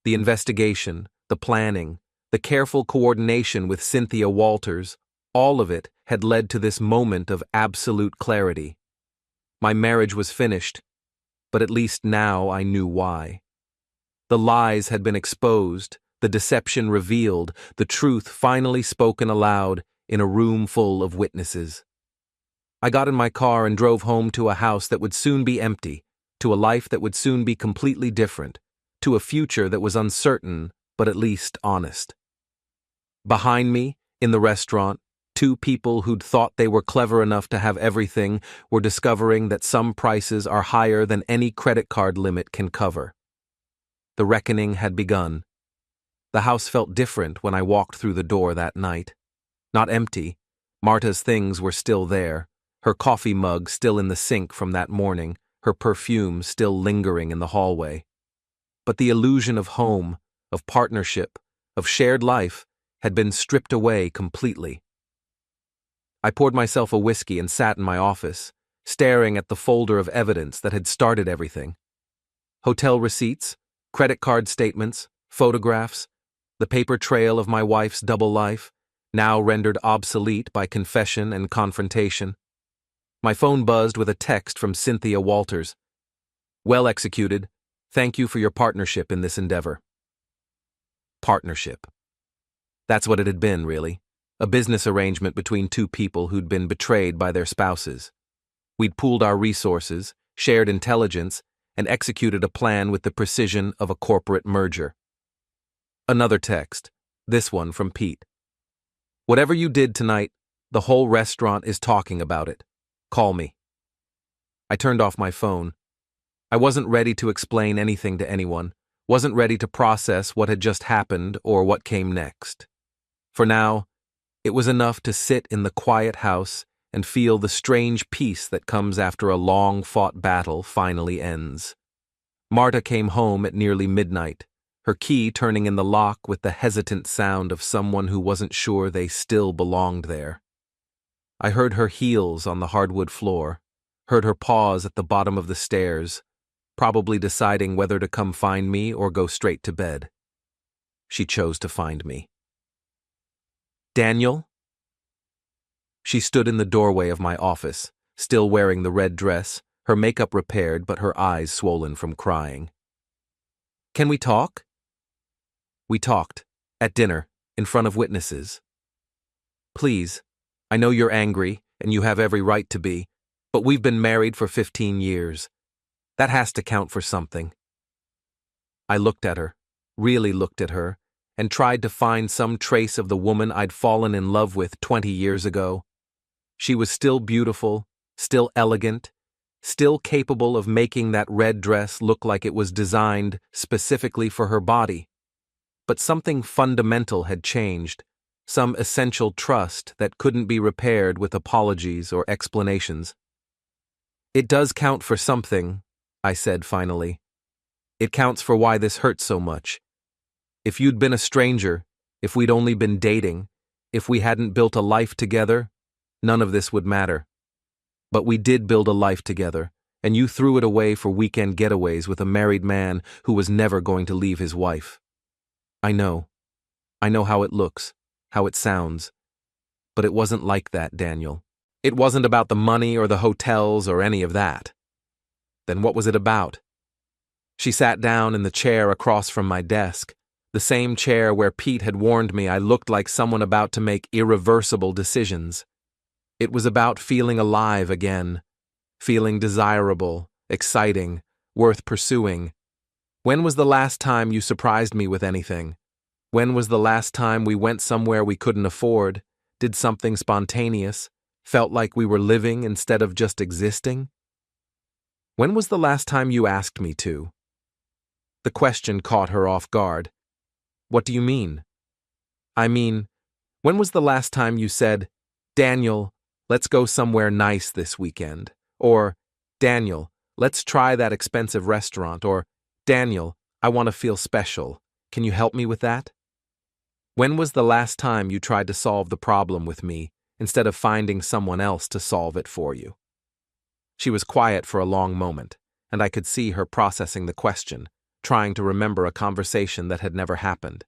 The investigation, the planning, the careful coordination with Cynthia Walters, all of it had led to this moment of absolute clarity. My marriage was finished, but at least now I knew why. The lies had been exposed, the deception revealed, the truth finally spoken aloud in a room full of witnesses. I got in my car and drove home to a house that would soon be empty, to a life that would soon be completely different, to a future that was uncertain, but at least honest. Behind me, in the restaurant, 2 people who'd thought they were clever enough to have everything were discovering that some prices are higher than any credit card limit can cover. The reckoning had begun. The house felt different when I walked through the door that night. Not empty. Marta's things were still there, her coffee mug still in the sink from that morning, her perfume still lingering in the hallway. But the illusion of home, of partnership, of shared life had been stripped away completely. I poured myself a whiskey and sat in my office, staring at the folder of evidence that had started everything. Hotel receipts, credit card statements, photographs, the paper trail of my wife's double life, now rendered obsolete by confession and confrontation. My phone buzzed with a text from Cynthia Walters. "Well executed. Thank you for your partnership in this endeavor." Partnership. That's what it had been, really. A business arrangement between 2 people who'd been betrayed by their spouses. We'd pooled our resources, shared intelligence, and executed a plan with the precision of a corporate merger. Another text, this one from Pete. "Whatever you did tonight, the whole restaurant is talking about it. Call me." I turned off my phone. I wasn't ready to explain anything to anyone, wasn't ready to process what had just happened or what came next. For now, it was enough to sit in the quiet house and feel the strange peace that comes after a long-fought battle finally ends. Marta came home at nearly midnight, her key turning in the lock with the hesitant sound of someone who wasn't sure they still belonged there. I heard her heels on the hardwood floor, heard her pause at the bottom of the stairs, probably deciding whether to come find me or go straight to bed. She chose to find me. "Daniel?" She stood in the doorway of my office, still wearing the red dress, her makeup repaired but her eyes swollen from crying. "Can we talk?" We talked, at dinner, in front of witnesses. "Please, I know you're angry, and you have every right to be, but we've been married for 15 years. That has to count for something." I looked at her, really looked at her, and tried to find some trace of the woman I'd fallen in love with 20 years ago. She was still beautiful, still elegant, still capable of making that red dress look like it was designed specifically for her body. But something fundamental had changed, some essential trust that couldn't be repaired with apologies or explanations. "It does count for something," I said finally. "It counts for why this hurts so much. If you'd been a stranger, if we'd only been dating, if we hadn't built a life together, none of this would matter. But we did build a life together, and you threw it away for weekend getaways with a married man who was never going to leave his wife. I know how it looks, how it sounds. But it wasn't like that, Daniel. It wasn't about the money or the hotels or any of that." "Then what was it about?" She sat down in the chair across from my desk, the same chair where Pete had warned me I looked like someone about to make irreversible decisions. It was about feeling alive again, feeling desirable, exciting, worth pursuing. "When was the last time you surprised me with anything? When was the last time we went somewhere we couldn't afford, did something spontaneous, felt like we were living instead of just existing? When was the last time you asked me to?" The question caught her off guard. "What do you mean?" "I mean, when was the last time you said, 'Daniel, let's go somewhere nice this weekend'? Or, 'Daniel, let's try that expensive restaurant'? Or, 'Daniel, I want to feel special. Can you help me with that?' When was the last time you tried to solve the problem with me instead of finding someone else to solve it for you?" She was quiet for a long moment, and I could see her processing the question, trying to remember a conversation that had never happened.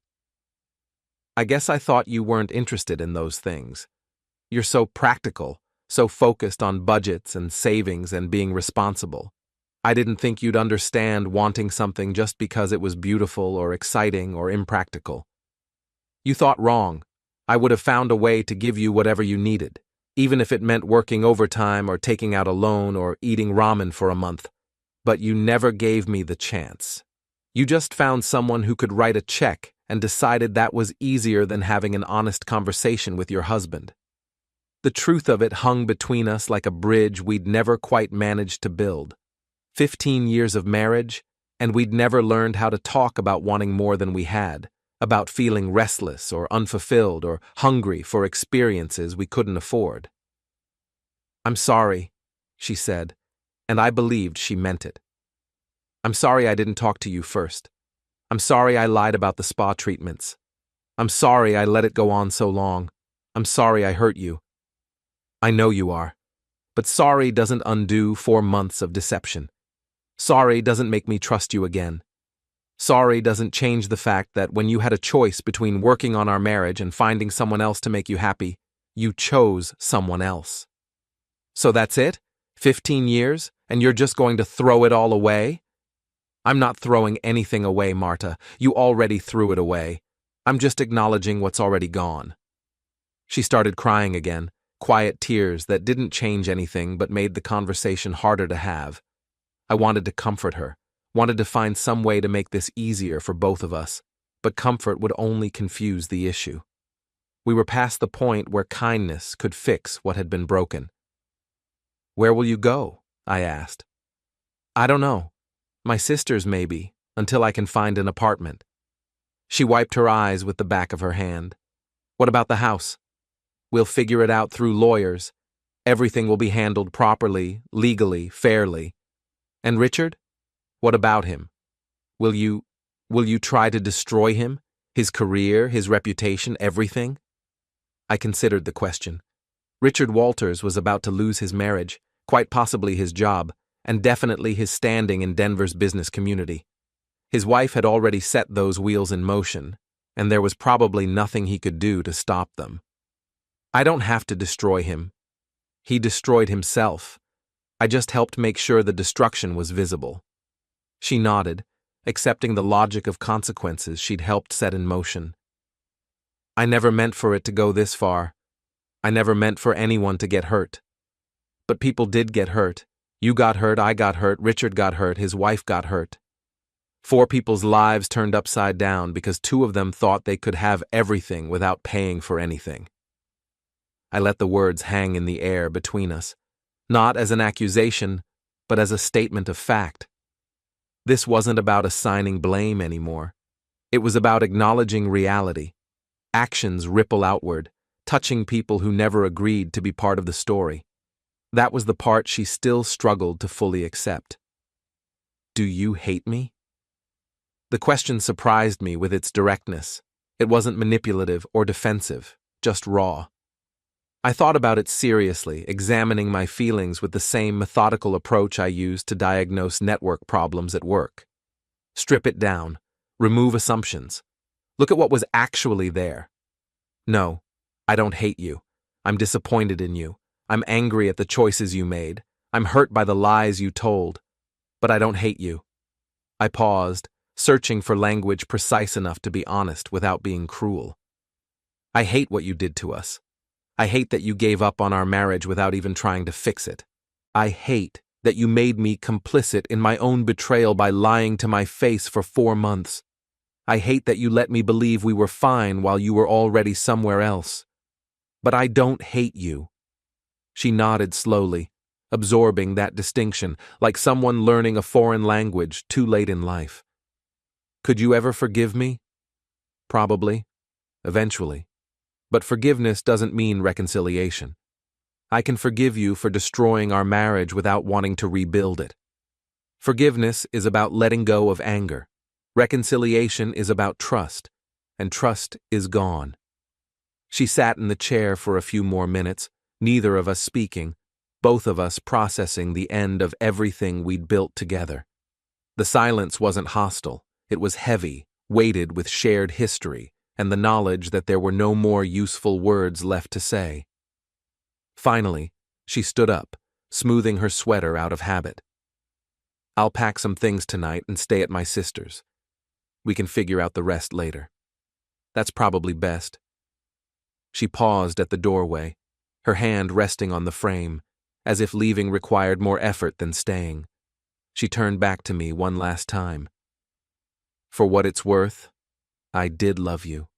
"I guess I thought you weren't interested in those things. You're so practical, so focused on budgets and savings and being responsible. I didn't think you'd understand wanting something just because it was beautiful or exciting or impractical. You thought wrong. I would have found a way to give you whatever you needed, even if it meant working overtime or taking out a loan or eating ramen for a month. But you never gave me the chance. You just found someone who could write a check and decided that was easier than having an honest conversation with your husband. The truth of it hung between us like a bridge we'd never quite managed to build. 15 years of marriage, and we'd never learned how to talk about wanting more than we had, about feeling restless or unfulfilled or hungry for experiences we couldn't afford. "I'm sorry," she said, and I believed she meant it. "I'm sorry I didn't talk to you first. I'm sorry I lied about the spa treatments. I'm sorry I let it go on so long. I'm sorry I hurt you. I know you are. But sorry doesn't undo 4 months of deception. Sorry doesn't make me trust you again. Sorry doesn't change the fact that when you had a choice between working on our marriage and finding someone else to make you happy, you chose someone else. So that's it? 15 years, and you're just going to throw it all away?" "I'm not throwing anything away, Marta. You already threw it away. I'm just acknowledging what's already gone." She started crying again, quiet tears that didn't change anything but made the conversation harder to have. I wanted to comfort her, wanted to find some way to make this easier for both of us, but comfort would only confuse the issue. We were past the point where kindness could fix what had been broken. "Where will you go?" I asked. "I don't know. My sister's maybe, until I can find an apartment." She wiped her eyes with the back of her hand. "What about the house? We'll figure it out through lawyers. Everything will be handled properly, legally, fairly. And Richard? What about him? Will you try to destroy him? His career, his reputation, everything?" I considered the question. Richard Walters was about to lose his marriage, quite possibly his job, and definitely his standing in Denver's business community. His wife had already set those wheels in motion, and there was probably nothing he could do to stop them. "I don't have to destroy him. He destroyed himself. I just helped make sure the destruction was visible." She nodded, accepting the logic of consequences she'd helped set in motion. "I never meant for it to go this far. I never meant for anyone to get hurt. But people did get hurt. You got hurt, I got hurt, Richard got hurt, his wife got hurt. 4 people's lives turned upside down because 2 of them thought they could have everything without paying for anything. I let the words hang in the air between us, not as an accusation, but as a statement of fact. This wasn't about assigning blame anymore. It was about acknowledging reality. Actions ripple outward, touching people who never agreed to be part of the story. That was the part she still struggled to fully accept. Do you hate me? The question surprised me with its directness. It wasn't manipulative or defensive, just raw. I thought about it seriously, examining my feelings with the same methodical approach I used to diagnose network problems at work. Strip it down, remove assumptions. Look at what was actually there. No, I don't hate you. I'm disappointed in you. I'm angry at the choices you made. I'm hurt by the lies you told. But I don't hate you. I paused, searching for language precise enough to be honest without being cruel. I hate what you did to us. I hate that you gave up on our marriage without even trying to fix it. I hate that you made me complicit in my own betrayal by lying to my face for 4 months. I hate that you let me believe we were fine while you were already somewhere else. But I don't hate you. She nodded slowly, absorbing that distinction, like someone learning a foreign language too late in life. Could you ever forgive me? Probably. Eventually. But forgiveness doesn't mean reconciliation. I can forgive you for destroying our marriage without wanting to rebuild it. Forgiveness is about letting go of anger. Reconciliation is about trust, and trust is gone. She sat in the chair for a few more minutes, neither of us speaking, both of us processing the end of everything we'd built together. The silence wasn't hostile, it was heavy, weighted with shared history, and the knowledge that there were no more useful words left to say. Finally, she stood up, smoothing her sweater out of habit. I'll pack some things tonight and stay at my sister's. We can figure out the rest later. That's probably best. She paused at the doorway, her hand resting on the frame, as if leaving required more effort than staying. She turned back to me one last time. For what it's worth, I did love you.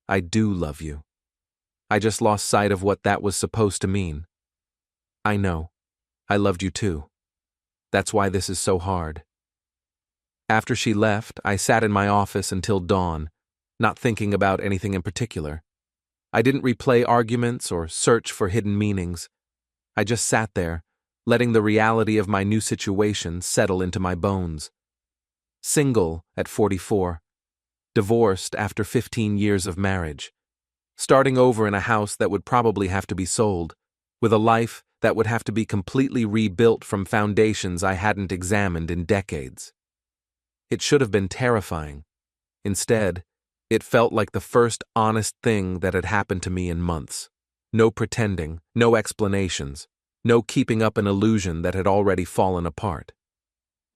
I do love you. I just lost sight of what that was supposed to mean. I know. I loved you too. That's why this is so hard. After she left, I sat in my office until dawn, not thinking about anything in particular. I didn't replay arguments or search for hidden meanings. I just sat there, letting the reality of my new situation settle into my bones. Single at 44. Divorced after 15 years of marriage. Starting over in a house that would probably have to be sold, with a life that would have to be completely rebuilt from foundations I hadn't examined in decades. It should have been terrifying. Instead, it felt like the first honest thing that had happened to me in months. No pretending, no explanations, no keeping up an illusion that had already fallen apart.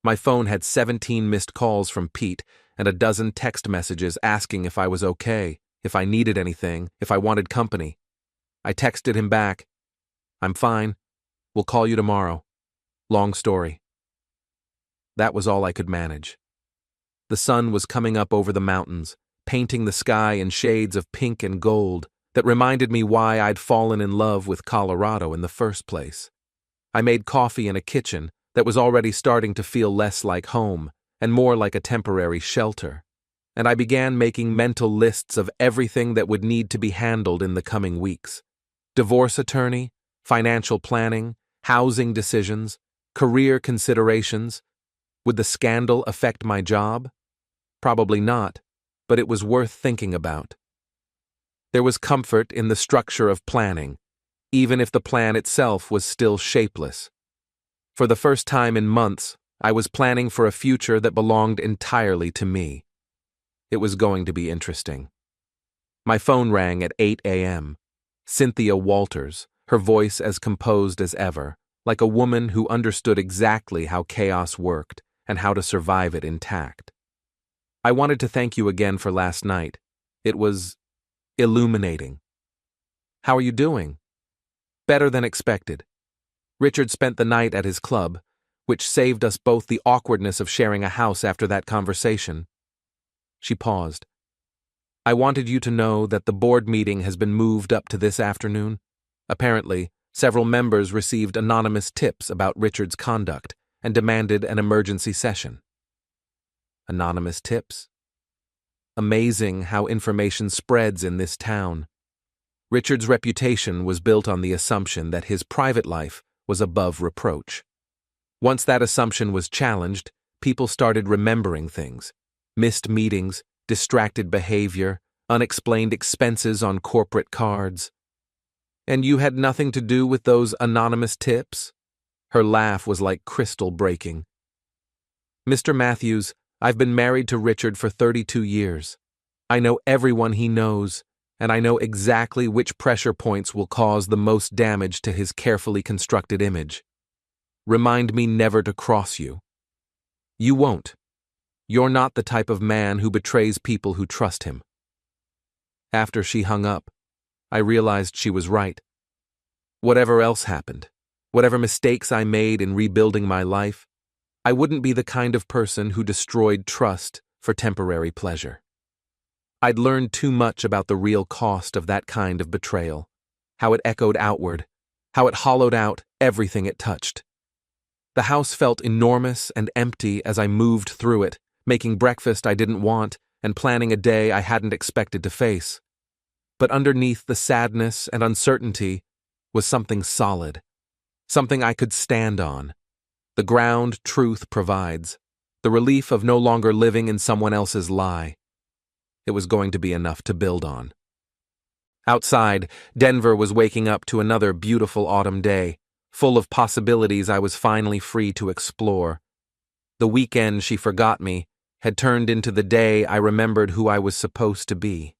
My phone had 17 missed calls from Pete and a dozen text messages asking if I was okay, if I needed anything, if I wanted company. I texted him back, "I'm fine. We'll call you tomorrow. Long story." That was all I could manage. The sun was coming up over the mountains, painting the sky in shades of pink and gold that reminded me why I'd fallen in love with Colorado in the first place. I made coffee in a kitchen that was already starting to feel less like home and more like a temporary shelter, and I began making mental lists of everything that would need to be handled in the coming weeks. Divorce attorney, financial planning, housing decisions, career considerations. Would the scandal affect my job? Probably not, but it was worth thinking about. There was comfort in the structure of planning, even if the plan itself was still shapeless. For the first time in months, I was planning for a future that belonged entirely to me. It was going to be interesting. My phone rang at 8 a.m. Cynthia Walters, her voice as composed as ever, like a woman who understood exactly how chaos worked and how to survive it intact. I wanted to thank you again for last night. It was illuminating. How are you doing? Better than expected. Richard spent the night at his club. which saved us both the awkwardness of sharing a house after that conversation. She paused. I wanted you to know that the board meeting has been moved up to this afternoon. Apparently, several members received anonymous tips about Richard's conduct and demanded an emergency session. Anonymous tips? Amazing how information spreads in this town. Richard's reputation was built on the assumption that his private life was above reproach. Once that assumption was challenged, people started remembering things: missed meetings, distracted behavior, unexplained expenses on corporate cards. And you had nothing to do with those anonymous tips? Her laugh was like crystal breaking. Mr. Matthews, I've been married to Richard for 32 years. I know everyone he knows, and I know exactly which pressure points will cause the most damage to his carefully constructed image. Remind me never to cross you. You won't. You're not the type of man who betrays people who trust him. After she hung up, I realized she was right. Whatever else happened, whatever mistakes I made in rebuilding my life, I wouldn't be the kind of person who destroyed trust for temporary pleasure. I'd learned too much about the real cost of that kind of betrayal, how it echoed outward, how it hollowed out everything it touched. The house felt enormous and empty as I moved through it, making breakfast I didn't want and planning a day I hadn't expected to face. But underneath the sadness and uncertainty was something solid, something I could stand on. The ground truth provides, the relief of no longer living in someone else's lie. It was going to be enough to build on. Outside, Denver was waking up to another beautiful autumn day, full of possibilities I was finally free to explore. The weekend she forgot me had turned into the day I remembered who I was supposed to be.